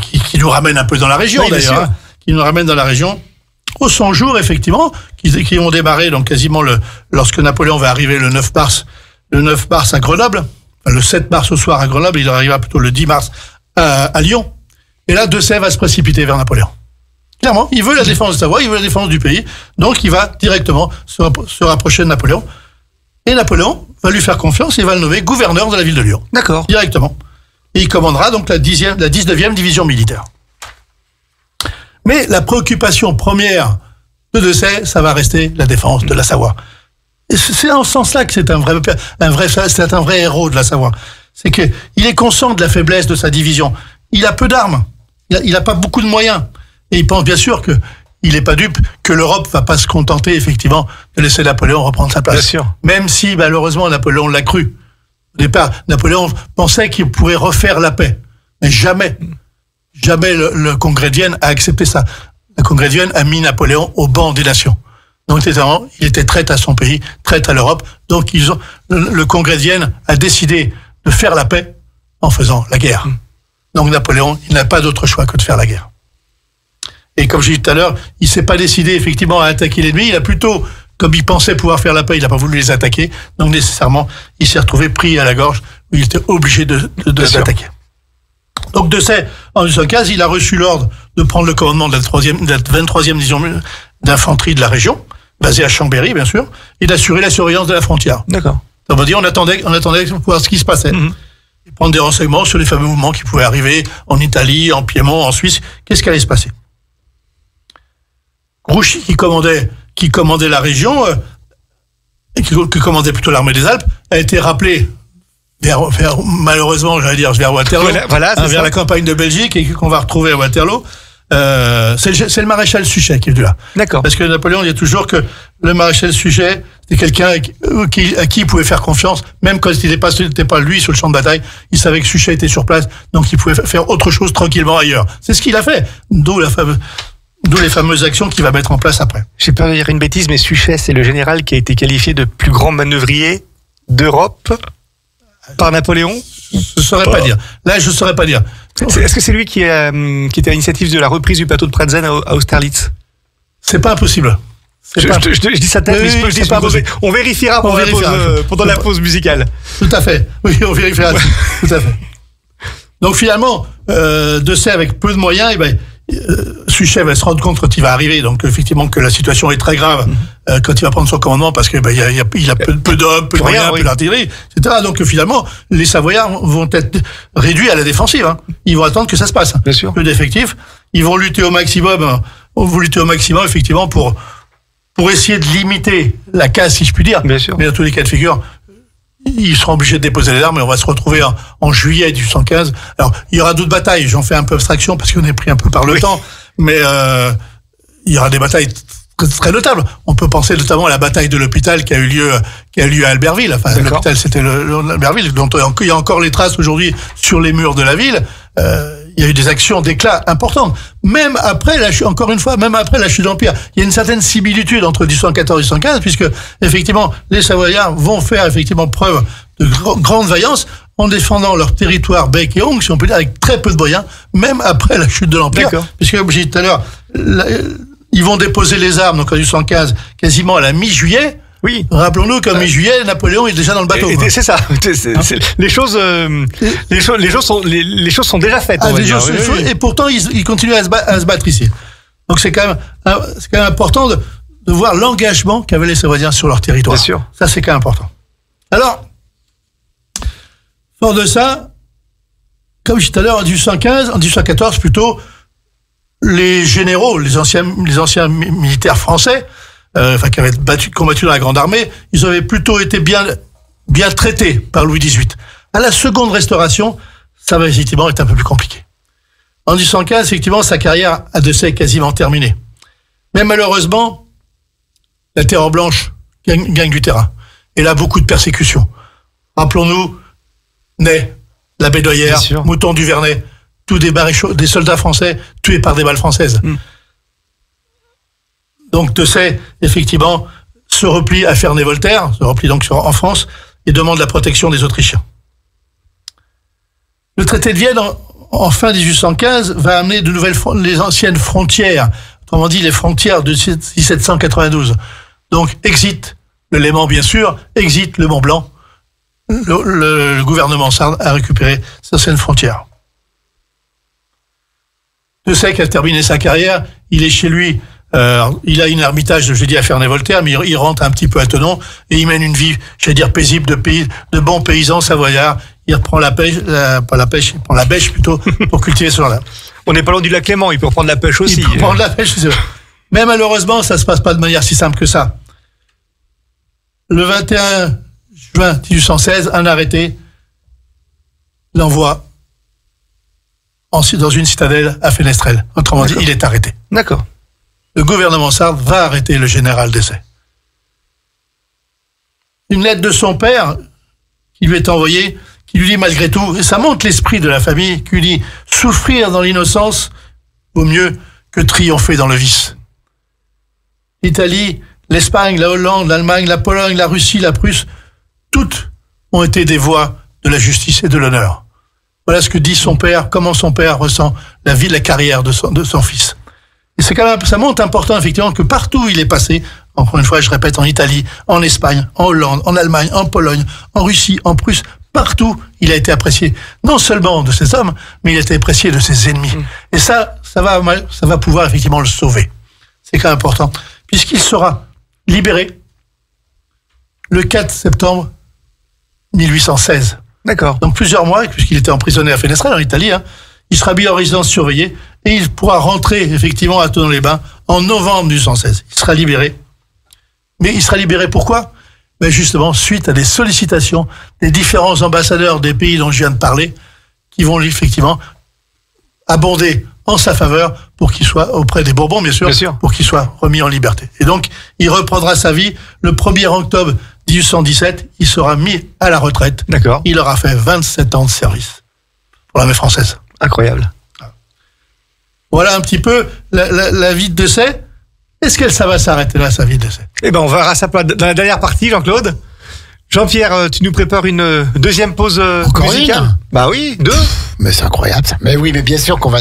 qui nous ramène un peu dans la région, oui, d'ailleurs. Qui nous ramène dans la région. Aux 100 jours, effectivement, qui ont démarré donc quasiment lorsque Napoléon va arriver le 9 mars à Grenoble, enfin, le 7 mars au soir à Grenoble, il arrivera plutôt le 10 mars à Lyon. Et là, Dessay va se précipiter vers Napoléon. Clairement, il veut la défense de Savoie, il veut la défense du pays, donc il va directement se rapprocher de Napoléon. Et Napoléon va lui faire confiance et va le nommer gouverneur de la ville de Lyon. D'accord. Directement. Et il commandera donc la 19e division militaire. Mais la préoccupation première de Dessay, ça va rester la défense de la Savoie. Et c'est en ce sens-là que c'est un vrai héros de la Savoie. C'est que il est conscient de la faiblesse de sa division. Il a peu d'armes. Il a pas beaucoup de moyens. Et il pense bien sûr que il n'est pas dupe que l'Europe va pas se contenter effectivement de laisser Napoléon reprendre sa place. Bien sûr. Même si malheureusement Napoléon l'a cru. Au départ, Napoléon pensait qu'il pourrait refaire la paix. Mais jamais le congrès de Vienne a accepté ça. Le congrès de Vienne a mis Napoléon au banc des nations. Donc, il était traître à son pays, traître à l'Europe. Donc, le congrès de Vienne a décidé de faire la paix en faisant la guerre. Donc, Napoléon, il n'a pas d'autre choix que de faire la guerre. Et comme j'ai dit tout à l'heure, il s'est pas décidé effectivement à attaquer l'ennemi. Il a plutôt, comme il pensait pouvoir faire la paix, il n'a pas voulu les attaquer. Donc, nécessairement, il s'est retrouvé pris à la gorge où il était obligé de l'attaquer. Donc Dessay, en 1815, il a reçu l'ordre de prendre le commandement de la 23e division d'infanterie de la région, basée à Chambéry, bien sûr, et d'assurer la surveillance de la frontière. D'accord. Ça veut dire on attendait pour voir ce qui se passait. Et prendre des renseignements sur les fameux mouvements qui pouvaient arriver en Italie, en Piémont, en Suisse. Qu'est-ce qui allait se passer? Grouchy, qui commandait la région, et qui commandait plutôt l'armée des Alpes, a été rappelé malheureusement, j'allais dire, vers Waterloo, vers la campagne de Belgique, et qu'on va retrouver à Waterloo. C'est le maréchal Suchet qui est venu là. D'accord. Parce que Napoléon dit toujours que le maréchal Suchet, c'était quelqu'un à qui il pouvait faire confiance, même quand il n'était pas lui sur le champ de bataille, il savait que Suchet était sur place, donc il pouvait faire autre chose tranquillement ailleurs. C'est ce qu'il a fait. D'où les fameuses actions qu'il va mettre en place après. J'ai peur de dire une bêtise, mais Suchet, c'est le général qui a été qualifié de plus grand manœuvrier d'Europe par Napoléon? Je ne saurais pas dire. Là, je ne saurais pas dire. Est-ce que c'est lui qui était à l'initiative de la reprise du plateau de Pratzen à Austerlitz? C'est pas impossible. Je dis sa tête, mais je dis pas impossible. On vérifiera pendant la pause musicale. Tout à fait. Oui, on vérifiera. Tout à fait. Donc finalement, Dessay, avec peu de moyens, Suchet va se rendre compte quand il va arriver, donc effectivement que la situation est très grave quand il va prendre son commandement, parce que il a peu d'hommes, peu de moyens, peu d'artillerie, etc. Donc finalement, les Savoyards vont être réduits à la défensive. Ils vont attendre que ça se passe. Bien sûr. Peu d'effectifs. Ils vont lutter au maximum. Effectivement pour essayer de limiter la casse, si je puis dire. Bien sûr. Mais dans tous les cas de figure, ils seront obligés de déposer les armes et on va se retrouver en juillet 1815. Alors, il y aura d'autres batailles. J'en fais un peu abstraction parce qu'on est pris un peu par le temps. Mais il y aura des batailles très notables. On peut penser notamment à la bataille de l'hôpital qui a eu lieu à Albertville. Enfin, l'hôpital, c'était l'Albertville, dont il y a encore les traces aujourd'hui sur les murs de la ville. Il y a eu des actions d'éclat importantes. Même après la chute de l'Empire, il y a une certaine similitude entre 1814 et 1815, puisque effectivement les Savoyards vont faire effectivement preuve de grande vaillance en défendant leur territoire bec et ongle, si on peut dire, avec très peu de moyens, même après la chute de l'Empire. Puisque, comme j'ai dit tout à l'heure, ils vont déposer les armes, donc en 1815, quasiment à la mi-juillet. Oui. Rappelons-nous qu'en mi-juillet, Napoléon est déjà dans le bateau. C'est ça. Les choses sont déjà faites. Et pourtant, ils continuent à se battre ici. Donc c'est quand même important de voir l'engagement qu'avaient les Savoyards sur leur territoire. Bien sûr. Ça, c'est quand même important. Alors, fort de ça, comme je disais tout à l'heure, en 1814 plutôt, les généraux, les anciens militaires français, qui avaient combattu dans la Grande Armée, ils avaient plutôt été bien traités par Louis XVIII. À la seconde restauration, ça va effectivement être un peu plus compliqué. En 1815, effectivement, sa carrière à Desaix est quasiment terminée. Mais malheureusement, la Terreur blanche gagne du terrain. Et là, beaucoup de persécutions. Rappelons-nous, Ney, la Bédoyère, Mouton du Vernet, tous des soldats français tués par des balles françaises. Donc Desaix, effectivement, se replie à Ferney-Voltaire, se replie donc en France, et demande la protection des Autrichiens. Le traité de Vienne, en fin 1815, va amener les anciennes frontières, autrement dit les frontières de 1792. Donc exit le Léman, bien sûr, exit le Mont Blanc. Le gouvernement sarde a récupéré ces anciennes frontières. Desaix a terminé sa carrière, il est chez lui, il a une ermitage, je dis à Ferney-Voltaire, mais il rentre un petit peu à Thonon et il mène une vie, paisible de bons paysans savoyards. Il reprend la pêche, il prend la bêche plutôt pour cultiver ce genre-là. On n'est pas loin du lac Léman, il peut reprendre la pêche aussi. Il peut prendre la pêche, c'est vrai. Mais malheureusement, ça se passe pas de manière si simple que ça. Le 21 juin 1816, un arrêté l'envoie dans une citadelle à Fenestrelle. Autrement dit, il est arrêté. D'accord. Le gouvernement sarde va arrêter le général Desaix. Une lettre de son père qui lui est envoyée, qui lui dit malgré tout, et ça montre l'esprit de la famille, qui lui dit « Souffrir dans l'innocence vaut mieux que triompher dans le vice ». L'Italie, l'Espagne, la Hollande, l'Allemagne, la Pologne, la Russie, la Prusse, toutes ont été des voies de la justice et de l'honneur. Voilà ce que dit son père, comment son père ressent la vie, la carrière de son fils. Et c'est quand même, ça montre important, effectivement, que partout où il est passé, encore une fois, je répète, en Italie, en Espagne, en Hollande, en Allemagne, en Pologne, en Russie, en Prusse, partout, il a été apprécié, non seulement de ses hommes, mais il a été apprécié de ses ennemis. Et ça va pouvoir, effectivement, le sauver. C'est quand même important, puisqu'il sera libéré le 4 septembre 1816. D'accord. Donc plusieurs mois, puisqu'il était emprisonné à Fenestrelle, en Italie, il sera mis en résidence surveillée et il pourra rentrer effectivement à Thonon-les-Bains en novembre 1816. Il sera libéré. Mais il sera libéré pourquoi ? Ben justement, suite à des sollicitations des différents ambassadeurs des pays dont je viens de parler, qui vont effectivement abonder en sa faveur pour qu'il soit auprès des Bourbons, bien sûr, pour qu'il soit remis en liberté. Et donc, il reprendra sa vie le 1er octobre 1817, il sera mis à la retraite. D'accord. Il aura fait 27 ans de service pour l'armée française. Incroyable. Voilà un petit peu la vie de Desaix. Est-ce que ça va s'arrêter là, sa vie de Desaix ? Eh ben, on verra ça dans la dernière partie, Jean-Claude. Jean-Pierre, tu nous prépares une deuxième pause musicale ? Bah oui, 2. Mais c'est incroyable ça. Mais oui, mais bien sûr qu'on va...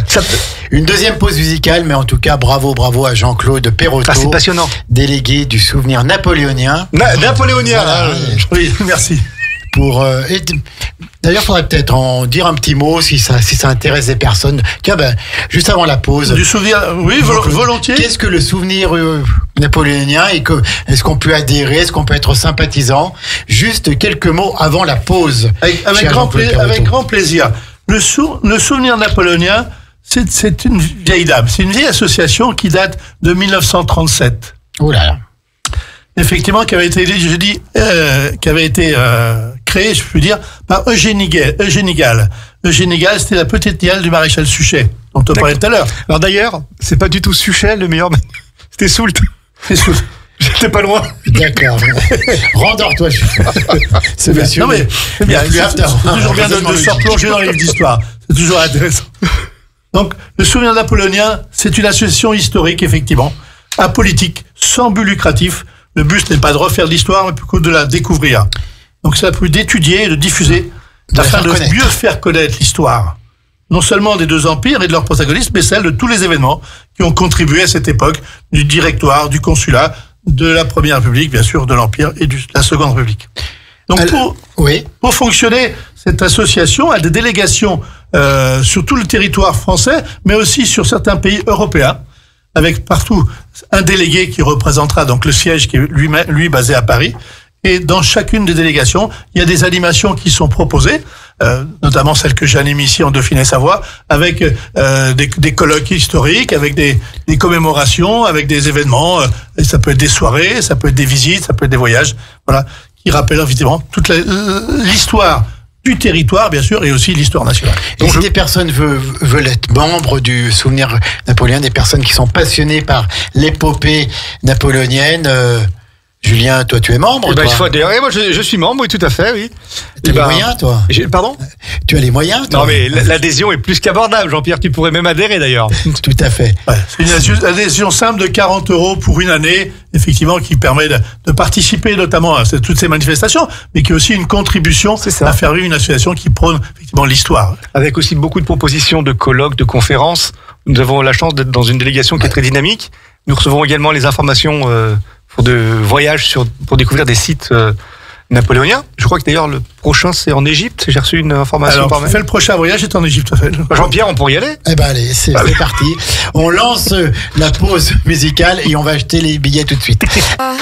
Une deuxième pause musicale, mais en tout cas, bravo à Jean-Claude Perrotteau. Ah, c'est passionnant. Délégué du souvenir napoléonien. Napoléonien, voilà, oui, merci. D'ailleurs, il faudrait peut-être en dire un petit mot si ça intéresse des personnes. Tiens, juste avant la pause. Du souvenir, oui, volontiers. Qu'est-ce que le souvenir napoléonien et est-ce qu'on peut adhérer, est-ce qu'on peut être sympathisant ? Juste quelques mots avant la pause. Avec grand plaisir. Le souvenir napoléonien, c'est une vieille dame. C'est une vieille association qui date de 1937. Oh là là. Effectivement, qui avait été créé, je peux dire, par Eugénie Gall. Eugénie Gall, c'était la petite nièce du maréchal Suchet, dont on parlait tout à l'heure. Alors d'ailleurs, c'est pas du tout Suchet le meilleur, c'était Soult. C'est Soult. J'étais pas loin. D'accord. Rendors-toi. C'est bien. Non mais c'est bien. C'est toujours bien de se replonger dans les livres d'histoire. C'est toujours intéressant. Donc, le souvenir napoléonien, c'est une association historique, effectivement, apolitique, sans but lucratif. Le but n'est pas de refaire l'histoire, mais plutôt de la découvrir. Donc ça a pu d'étudier et de diffuser, afin de mieux faire connaître l'histoire, non seulement des deux empires et de leurs protagonistes, mais celle de tous les événements qui ont contribué à cette époque, du directoire, du consulat, de la Première République, bien sûr, de l'Empire et de la Seconde République. Donc pour fonctionner, cette association a des délégations sur tout le territoire français, mais aussi sur certains pays européens. avec partout un délégué qui représentera donc le siège qui est lui basé à Paris. Et dans chacune des délégations, il y a des animations qui sont proposées, notamment celle que j'anime ici en Dauphiné-Savoie, avec des colloques historiques, avec des commémorations, avec des événements. Et ça peut être des soirées, ça peut être des visites, ça peut être des voyages, voilà, qui rappellent évidemment toute l'histoire du territoire, bien sûr, et aussi l'histoire nationale. Et si des personnes veulent être membres du souvenir napoléen, des personnes qui sont passionnées par l'épopée napoléonienne, Julien, toi, tu es membre? Eh ben, il faut adhérer. Moi, je suis membre, oui, tout à fait, oui. Tu as les moyens, toi? Pardon? Tu as les moyens, toi? Non, mais l'adhésion est plus qu'abordable, Jean-Pierre. Tu pourrais même adhérer, d'ailleurs. Tout à fait. Ouais, c'est une adhésion simple de 40 € pour une année, effectivement, qui permet de participer notamment à toutes ces manifestations, mais qui est aussi une contribution à faire vivre une association qui prône, effectivement, l'histoire. Avec aussi beaucoup de propositions de colloques, de conférences. Nous avons la chance d'être dans une délégation qui est très dynamique. Nous recevons également les informations pour de voyages pour découvrir des sites napoléoniens. Je crois que d'ailleurs le prochain c'est en Égypte. J'ai reçu une information par mail. Le prochain voyage est en Égypte. Jean-Pierre, on pourrait y aller? Eh ben allez, c'est parti. On lance la pause musicale et on va acheter les billets tout de suite. À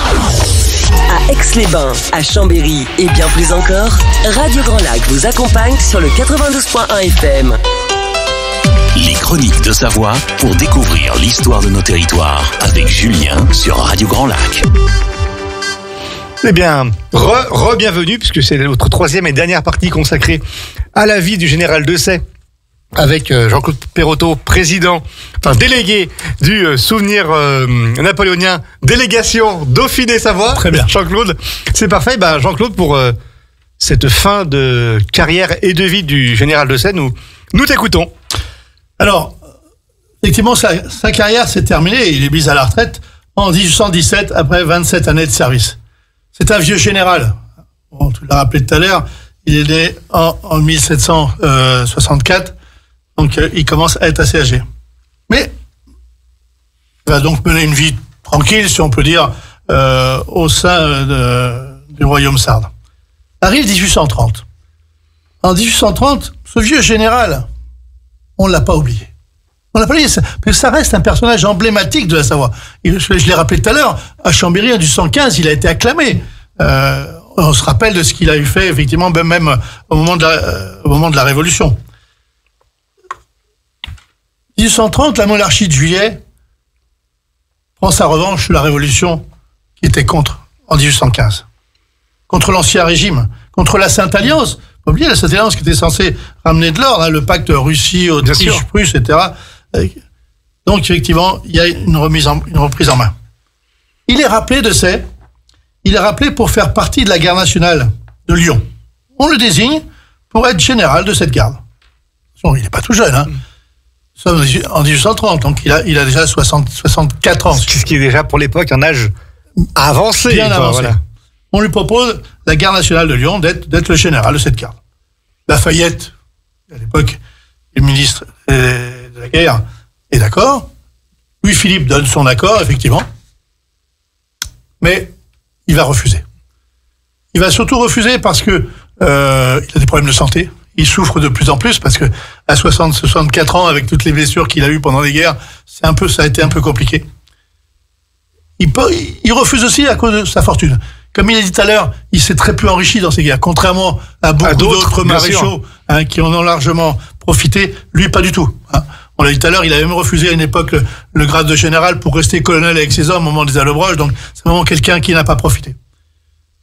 Aix-les-Bains, à Chambéry et bien plus encore, Radio Grand Lac vous accompagne sur le 92.1 FM. Les chroniques de Savoie pour découvrir l'histoire de nos territoires avec Julien sur Radio Grand Lac. Eh bien, bienvenue, puisque c'est notre troisième et dernière partie consacrée à la vie du général Dessay, avec Jean-Claude Perrotteau, délégué du souvenir napoléonien, délégation Dauphiné-Savoie. Très bien. Jean-Claude, c'est parfait. Jean-Claude, pour cette fin de carrière et de vie du général Dessay, nous t'écoutons. Alors, effectivement, sa carrière s'est terminée. Il est mis à la retraite en 1817, après 27 années de service. C'est un vieux général. Bon, tu l'as rappelé tout à l'heure, il est né en 1764, donc il commence à être assez âgé. Mais il va donc mener une vie tranquille, si on peut dire, au sein du royaume sarde. Arrive 1830. En 1830, ce vieux général, on ne l'a pas oublié. On l'a pas oublié, mais ça reste un personnage emblématique de la Savoie. Je l'ai rappelé tout à l'heure, à Chambéry, en 1815, il a été acclamé. On se rappelle de ce qu'il a eu fait, effectivement, même au moment de la Révolution. 1830, la monarchie de Juillet prend sa revanche sur la Révolution qui était contre, en 1815. Contre l'Ancien Régime, contre la Sainte-Alliance. Faut oublier la Sainte-Alliance qui était censée ramener de l'ordre, le pacte Russie, Autriche, Prusse, etc. Donc, effectivement, il y a une reprise en main. Il est rappelé pour faire partie de la garde nationale de Lyon. On le désigne pour être général de cette garde. Il n'est pas tout jeune, hein. Nous sommes en 1830, donc il a déjà 64 ans. Ce qui est déjà pour l'époque un âge avancé. Bien avancé. Voilà. On lui propose la garde nationale de Lyon d'être le général de cette garde. Lafayette, à l'époque, le ministre de la guerre, est d'accord. Louis-Philippe donne son accord, effectivement. Mais il va refuser. Il va surtout refuser parce que il a des problèmes de santé. Il souffre de plus en plus parce que à 64 ans, avec toutes les blessures qu'il a eues pendant les guerres, ça a été un peu compliqué. Il refuse aussi à cause de sa fortune. Comme il a dit tout à l'heure, il s'est très peu enrichi dans ces guerres. Contrairement à beaucoup d'autres maréchaux qui en ont largement profité, lui pas du tout. On l'a dit tout à l'heure, il a même refusé à une époque le grade de général pour rester colonel avec ses hommes au moment des Allobroges. Donc c'est vraiment quelqu'un qui n'a pas profité.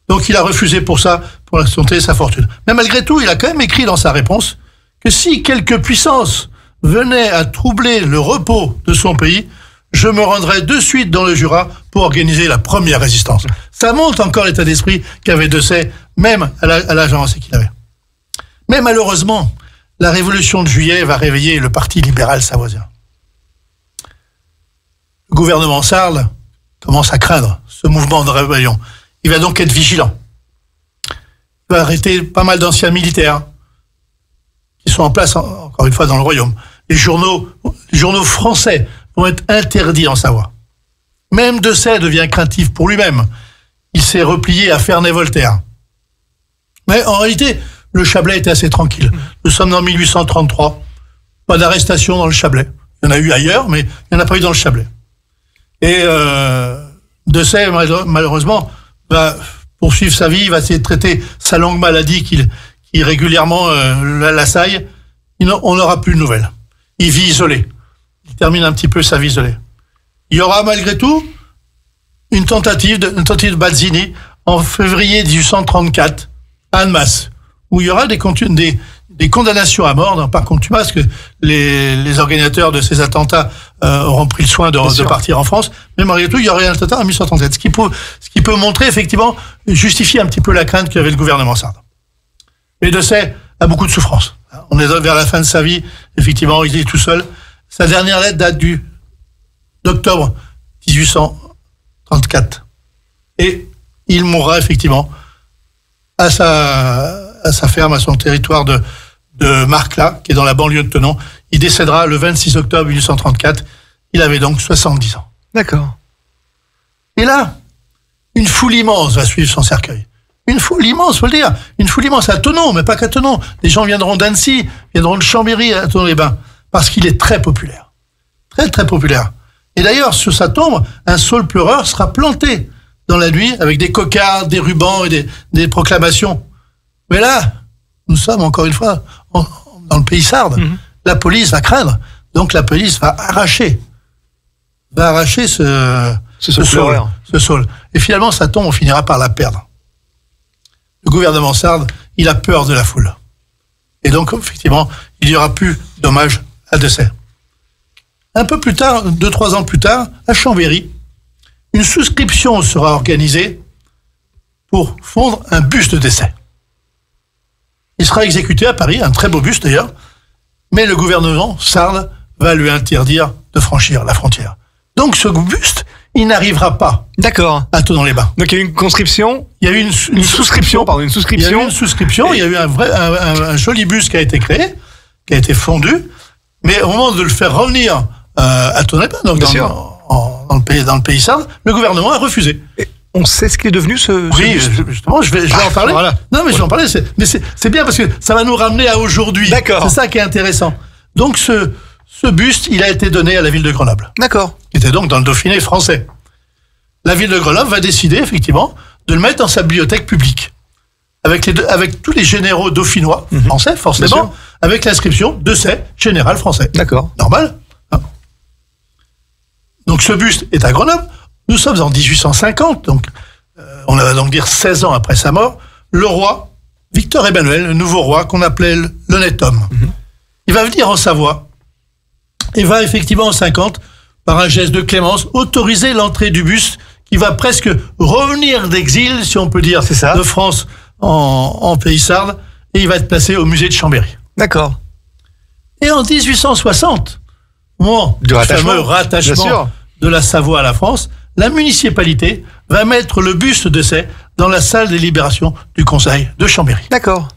Donc il a refusé pour ça, pour la santé et sa fortune. Mais malgré tout, il a quand même écrit dans sa réponse que si quelques puissances venaient à troubler le repos de son pays, je me rendrai de suite dans le Jura pour organiser la première résistance. Ça montre encore l'état d'esprit qu'avait Dessay, même à l'âge avancé qu'il avait. Mais malheureusement, la Révolution de Juillet va réveiller le Parti libéral savoisien. Le gouvernement sarde commence à craindre ce mouvement de rébellion. Il va donc être vigilant. Il va arrêter pas mal d'anciens militaires qui sont en place, encore une fois, dans le royaume. Les journaux français vont être interdits en Savoie. Même Dessay devient craintif pour lui-même. Il s'est replié à Ferney-Voltaire. Mais en réalité, le Chablais était assez tranquille. Nous sommes en 1833. Pas d'arrestation dans le Chablais. Il y en a eu ailleurs, mais il n'y en a pas eu dans le Chablais. Et Dessay, malheureusement, va poursuivre sa vie, il va essayer de traiter sa longue maladie qui régulièrement l'assaille. On n'aura plus de nouvelles. Il vit isolé. Il termine un petit peu sa vie isolée. Il y aura malgré tout une tentative de Bazzini en février 1834 à Annemasse, où il y aura des condamnations à mort, non pas contumace, que les organisateurs de ces attentats auront pris le soin de partir en France, mais malgré tout, il y aurait un attentat en 1837, ce qui peut montrer, effectivement, justifier un petit peu la crainte qu'avait le gouvernement sarde. Mais Dessay a beaucoup de souffrance. On est vers la fin de sa vie, effectivement, il est tout seul. Sa dernière lettre date d'octobre 1834. Et il mourra, effectivement, à sa ferme, à son territoire de Marcla, qui est dans la banlieue de Thonon. Il décédera le 26 octobre 1834. Il avait donc 70 ans. D'accord. Et là, une foule immense va suivre son cercueil. Une foule immense, faut le dire. Une foule immense à Thonon, mais pas qu'à Thonon. Les gens viendront d'Annecy, viendront de Chambéry à Thonon-les-Bains, parce qu'il est très populaire. Très, très populaire. Et d'ailleurs, sur sa tombe, un saule pleureur sera planté dans la nuit avec des cocardes, des rubans et des proclamations. Mais là, nous sommes encore une fois dans le pays sarde. La police va craindre. Donc la police va arracher ce saule. Et finalement, sa tombe, on finira par la perdre. Le gouvernement sarde, il a peur de la foule. Et donc, effectivement, il n'y aura plus d'hommage à Dessay. Un peu plus tard, 2-3 ans plus tard, à Chambéry, une souscription sera organisée pour fondre un buste de Dessay. Il sera exécuté à Paris, un très beau buste d'ailleurs, mais le gouvernement sarde va lui interdire de franchir la frontière. Donc ce buste, il n'arrivera pas. D'accord. À Thonon-les-Bains. Donc il y a eu une conscription. Il y a eu une souscription. Pardon, une souscription. Il y a eu une souscription. Il y a eu un joli buste qui a été créé, qui a été fondu, mais au moment de le faire revenir à Thonon-les-Bains, donc dans le pays sarde, le gouvernement a refusé. Et on sait ce qui est devenu ce buste. Justement, je vais en parler. Voilà. Non, mais je vais en parler. Mais c'est bien parce que ça va nous ramener à aujourd'hui. D'accord. C'est ça qui est intéressant. Donc ce buste, il a été donné à la ville de Grenoble. D'accord. Qui était donc dans le Dauphiné français. La ville de Grenoble va décider, effectivement, de le mettre dans sa bibliothèque publique. Avec tous les généraux dauphinois, français, forcément, avec l'inscription Dessay, général français. D'accord. Normal. Donc ce buste est à Grenoble. Nous sommes en 1850, donc on va donc dire 16 ans après sa mort. Le roi, Victor Emmanuel, le nouveau roi qu'on appelait l'honnête homme, il va venir en Savoie et va effectivement en 50, par un geste de clémence, autoriser l'entrée du buste qui va presque revenir d'exil, si on peut dire, de France en pays sarde, et il va être placé au musée de Chambéry. D'accord. Et en 1860, au moment du fameux rattachement de la Savoie à la France, la municipalité va mettre le buste de Dessay dans la salle des libérations du Conseil de Chambéry. D'accord.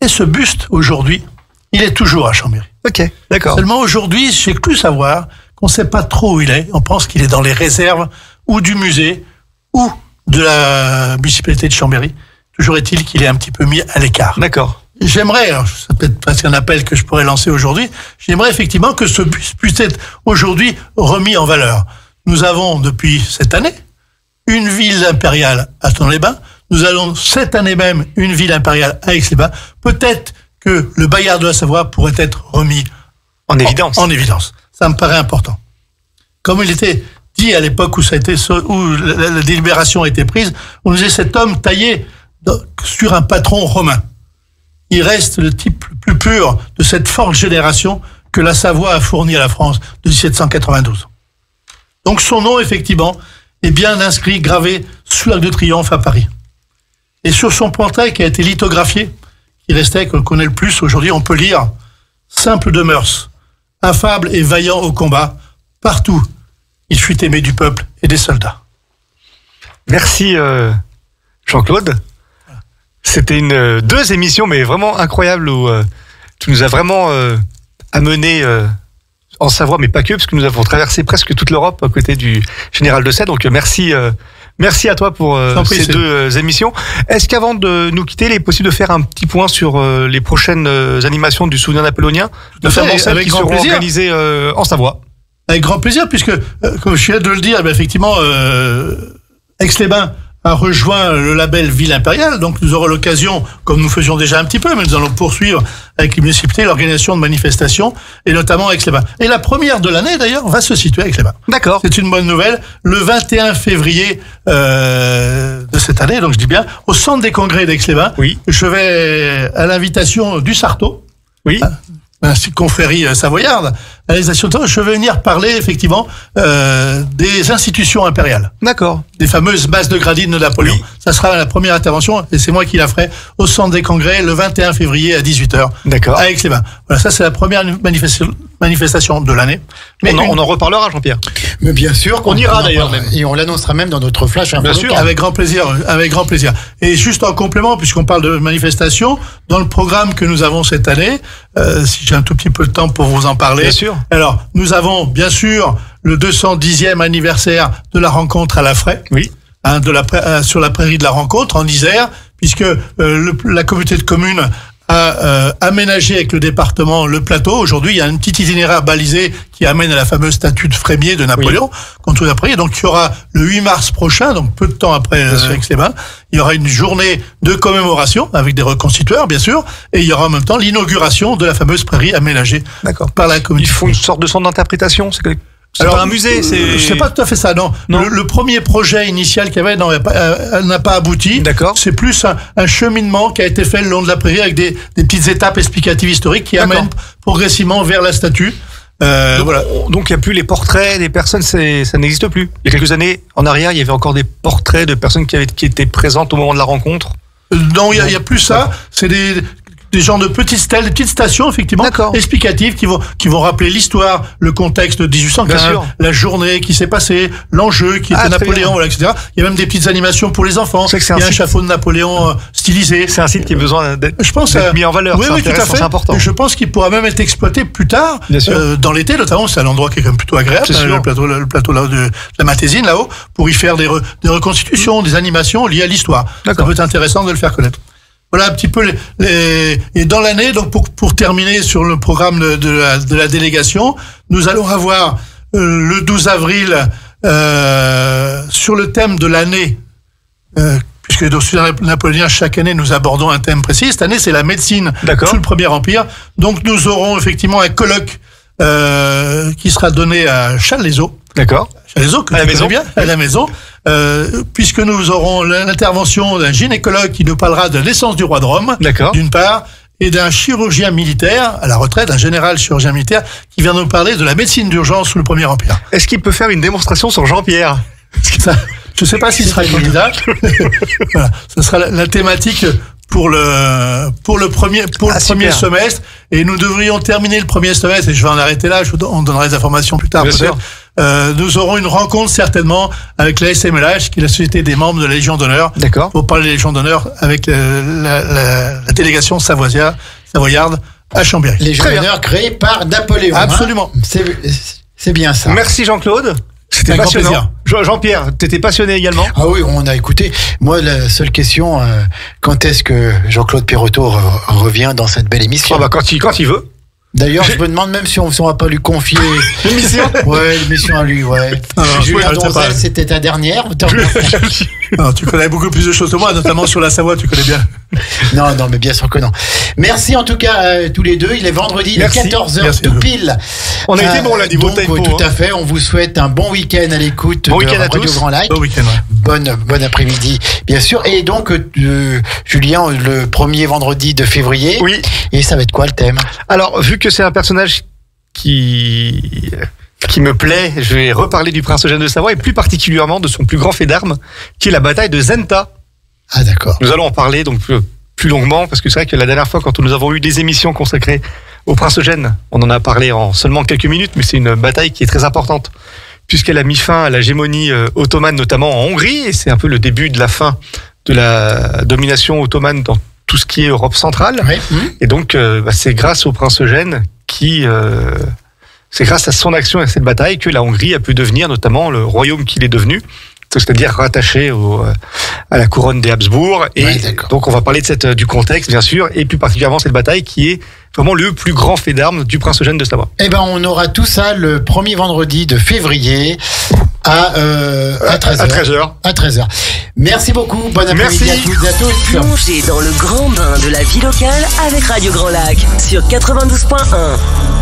Et ce buste, aujourd'hui, il est toujours à Chambéry. Ok, d'accord. Seulement aujourd'hui, j'ai cru savoir qu'on ne sait pas trop où il est. On pense qu'il est dans les réserves ou du musée ou de la municipalité de Chambéry. Toujours est-il qu'il est un petit peu mis à l'écart. D'accord. J'aimerais, c'est peut-être presque un appel que je pourrais lancer aujourd'hui, j'aimerais effectivement que ce buste puisse être aujourd'hui remis en valeur. Nous avons depuis cette année une ville impériale à Thonon-les-Bains. Nous allons cette année même une ville impériale à Aix-les-Bains. Peut-être que le Bayard de la Savoie pourrait être remis en évidence. En évidence. Ça me paraît important. Comme il était dit à l'époque où la délibération a été prise, on disait cet homme taillé sur un patron romain. Il reste le type le plus pur de cette forte génération que la Savoie a fourni à la France de 1792. Donc son nom, effectivement, est bien inscrit, gravé sous l'Arc de Triomphe à Paris. Et sur son portrait qui a été lithographié, qui restait, qu'on connaît le plus aujourd'hui, on peut lire « Simple de mœurs, affable et vaillant au combat, partout, il fut aimé du peuple et des soldats. » Merci Jean-Claude. C'était deux émissions, mais vraiment incroyables, où tu nous as vraiment amené en Savoie, mais pas que, parce que nous avons traversé presque toute l'Europe à côté du général Dessay. Donc merci à toi pour ces deux émissions. Est-ce qu'avant de nous quitter, il est possible de faire un petit point sur les prochaines animations du Souvenir napoléonien, notamment celles qui seront organisées en Savoie? avec grand plaisir, puisque, comme je viens de le dire, effectivement, Aix-les-Bains a rejoint le label Ville Impériale, donc nous aurons l'occasion, comme nous faisions déjà un petit peu, mais nous allons poursuivre avec les municipalités l'organisation de manifestations, et notamment à Aix-les-Bains. Et la première de l'année, d'ailleurs, va se situer à Aix-les-Bains. D'accord. C'est une bonne nouvelle. Le 21 février de cette année, donc je dis bien, au centre des congrès d'Aix-les-Bains, Oui. je vais, à l'invitation du Sarto, Oui. confrérie savoyarde, je vais venir parler effectivement des institutions impériales, D'accord. des fameuses bases de gradines de Napoléon. Oui. Ça sera la première intervention et c'est moi qui la ferai au centre des congrès le 21 février à 18h D'accord. à Aix-les-Bains. Voilà, ça c'est la première manifestation de l'année. Mais On en reparlera, Jean-Pierre. Mais bien sûr. On ira en d'ailleurs parlera. même. Et on l'annoncera même dans notre flash info Bien sûr. local. Avec grand plaisir, avec grand plaisir. Et juste en complément, puisqu'on parle de manifestations, dans le programme que nous avons cette année, si j'ai un tout petit peu de temps pour vous en parler. Bien sûr. Alors, nous avons bien sûr le 210e anniversaire de la rencontre à la Fraie. Oui. Sur la prairie de la rencontre en Isère, puisque la communauté de communes a aménagé avec le département le plateau. Aujourd'hui, il y a un petit itinéraire balisé qui amène à la fameuse statue de Frémier de Napoléon, contre la prairie. Donc, il y aura le 8 mars prochain, donc peu de temps après Aix-les-Bains, il y aura une journée de commémoration avec des reconstitueurs, bien sûr, et il y aura en même temps l'inauguration de la fameuse prairie aménagée par la communauté. Ils font une sorte de centre d'interprétation. C'est pas un musée, c'est pas tout à fait ça, non. Non. Le premier projet initial qu'il y avait n'a pas abouti. D'accord. C'est plus un cheminement qui a été fait le long de la prairie avec des petites étapes explicatives historiques qui D'accord. amènent progressivement vers la statue. Voilà. Donc il n'y a plus les portraits des personnes, ça n'existe plus. Il y a quelques années en arrière, il y avait encore des portraits de personnes qui étaient présentes au moment de la rencontre. Non, il y a plus ça. C'est des genres de petites stèles, des petites stations, effectivement, D'accord. explicatives qui vont rappeler l'histoire, le contexte de Bien 1815, sûr. la journée qui s'est passée, l'enjeu qui était très Napoléon, bien. voilà, etc. Il y a même des petites animations pour les enfants. C'est que c'est Il y a un un site- chapeau de Napoléon stylisé. C'est un site qui a besoin d'être Je pense mis en valeur. Oui, C'est oui, tout à intéressant, fait. c'est important. Je pense qu'il pourra même être exploité plus tard, Bien sûr. dans l'été, notamment. C'est un endroit qui est quand même plutôt agréable, C'est sûr. le plateau là de la Matésine, là-haut, pour y faire des reconstitutions, des animations liées à l'histoire. Ça D'accord. peut être intéressant de le faire connaître. Voilà un petit peu et dans l'année, donc pour terminer sur le programme de la délégation, nous allons avoir le 12 avril sur le thème de l'année. Puisque dans le napoléonien, chaque année, nous abordons un thème précis. Cette année, c'est la médecine D'accord. sous le Premier Empire. Donc, nous aurons effectivement un colloque qui sera donné à Challes-les-Eaux. D'accord. Challes-les-Eaux, que À la tu connais maison. bien, à la maison. Puisque nous aurons l'intervention d'un gynécologue qui nous parlera de l'essence du roi de Rome, D'accord. d'une part, et d'un chirurgien militaire, à la retraite, un général chirurgien militaire, qui vient nous parler de la médecine d'urgence sous le Premier Empire. Est-ce qu'il peut faire une démonstration sur Jean-Pierre? Ça, je ne sais pas s'il sera candidat. Voilà, ce sera la thématique pour le premier super. semestre, et nous devrions terminer le premier semestre, et je vais en arrêter là, on donnera des informations plus tard Bien peut-être. sûr. Nous aurons une rencontre certainement avec la SMLH, qui est la Société des membres de la Légion d'honneur, D'accord. pour parler de la Légion d'honneur avec la délégation savoyarde à Chambéry. Les Très bien. d'honneur créés par Napoléon. Absolument. Hein. C'est bien ça. Merci Jean-Claude. C'était Un grand passionnant. plaisir. Jean-Pierre, t'étais passionné également? Ah oui, on a écouté. Moi, la seule question, quand est-ce que Jean-Claude Perrotto revient dans cette belle émission? Ah bah quand il veut. D'ailleurs, je me demande même si on va pas lui confier L'émission. Ouais, l'émission à lui, ouais. Alors, Julien je sais pas. Donzel, c'était ta dernière. Alors, tu connais beaucoup plus de choses que moi, notamment sur la Savoie, tu connais bien. Non, mais bien sûr que non. Merci en tout cas tous les deux. Il est vendredi, il est Merci. 14h Merci à tout vous. pile. On a été bon là, niveau donc, tempo. tout hein. à fait. On vous souhaite un bon week-end à l'écoute Bon de week-end à Radio tous. Grand Lac. Bon week-end, ouais. Bon après-midi, bien sûr. Et donc, Julien, le premier vendredi de février. Oui. Et ça va être quoi le thème? Alors, vu que c'est un personnage qui me plaît, je vais reparler du prince Eugène de Savoie et plus particulièrement de son plus grand fait d'armes, qui est la bataille de Zenta. Ah, d'accord. Nous allons en parler donc plus longuement parce que c'est vrai que la dernière fois, quand nous avons eu des émissions consacrées au prince Eugène, on en a parlé en seulement quelques minutes, mais c'est une bataille qui est très importante puisqu'elle a mis fin à l'hégémonie ottomane, notamment en Hongrie, et c'est un peu le début de la fin de la domination ottomane dans tout ce qui est Europe centrale. Oui. Et donc, c'est grâce au prince Eugène c'est grâce à son action et à cette bataille que la Hongrie a pu devenir notamment le royaume qu'il est devenu c'est-à-dire rattaché à la couronne des Habsbourg. Et donc on va parler du contexte, bien sûr, et plus particulièrement cette bataille qui est vraiment le plus grand fait d'armes du prince Eugène de Savoie. Eh ben, on aura tout ça le premier vendredi de février à 13h. À 13h. Merci beaucoup. Bon après-midi à toutes et à tous. Plongez dans le grand bain de la vie locale avec Radio Grand Lac sur 92.1.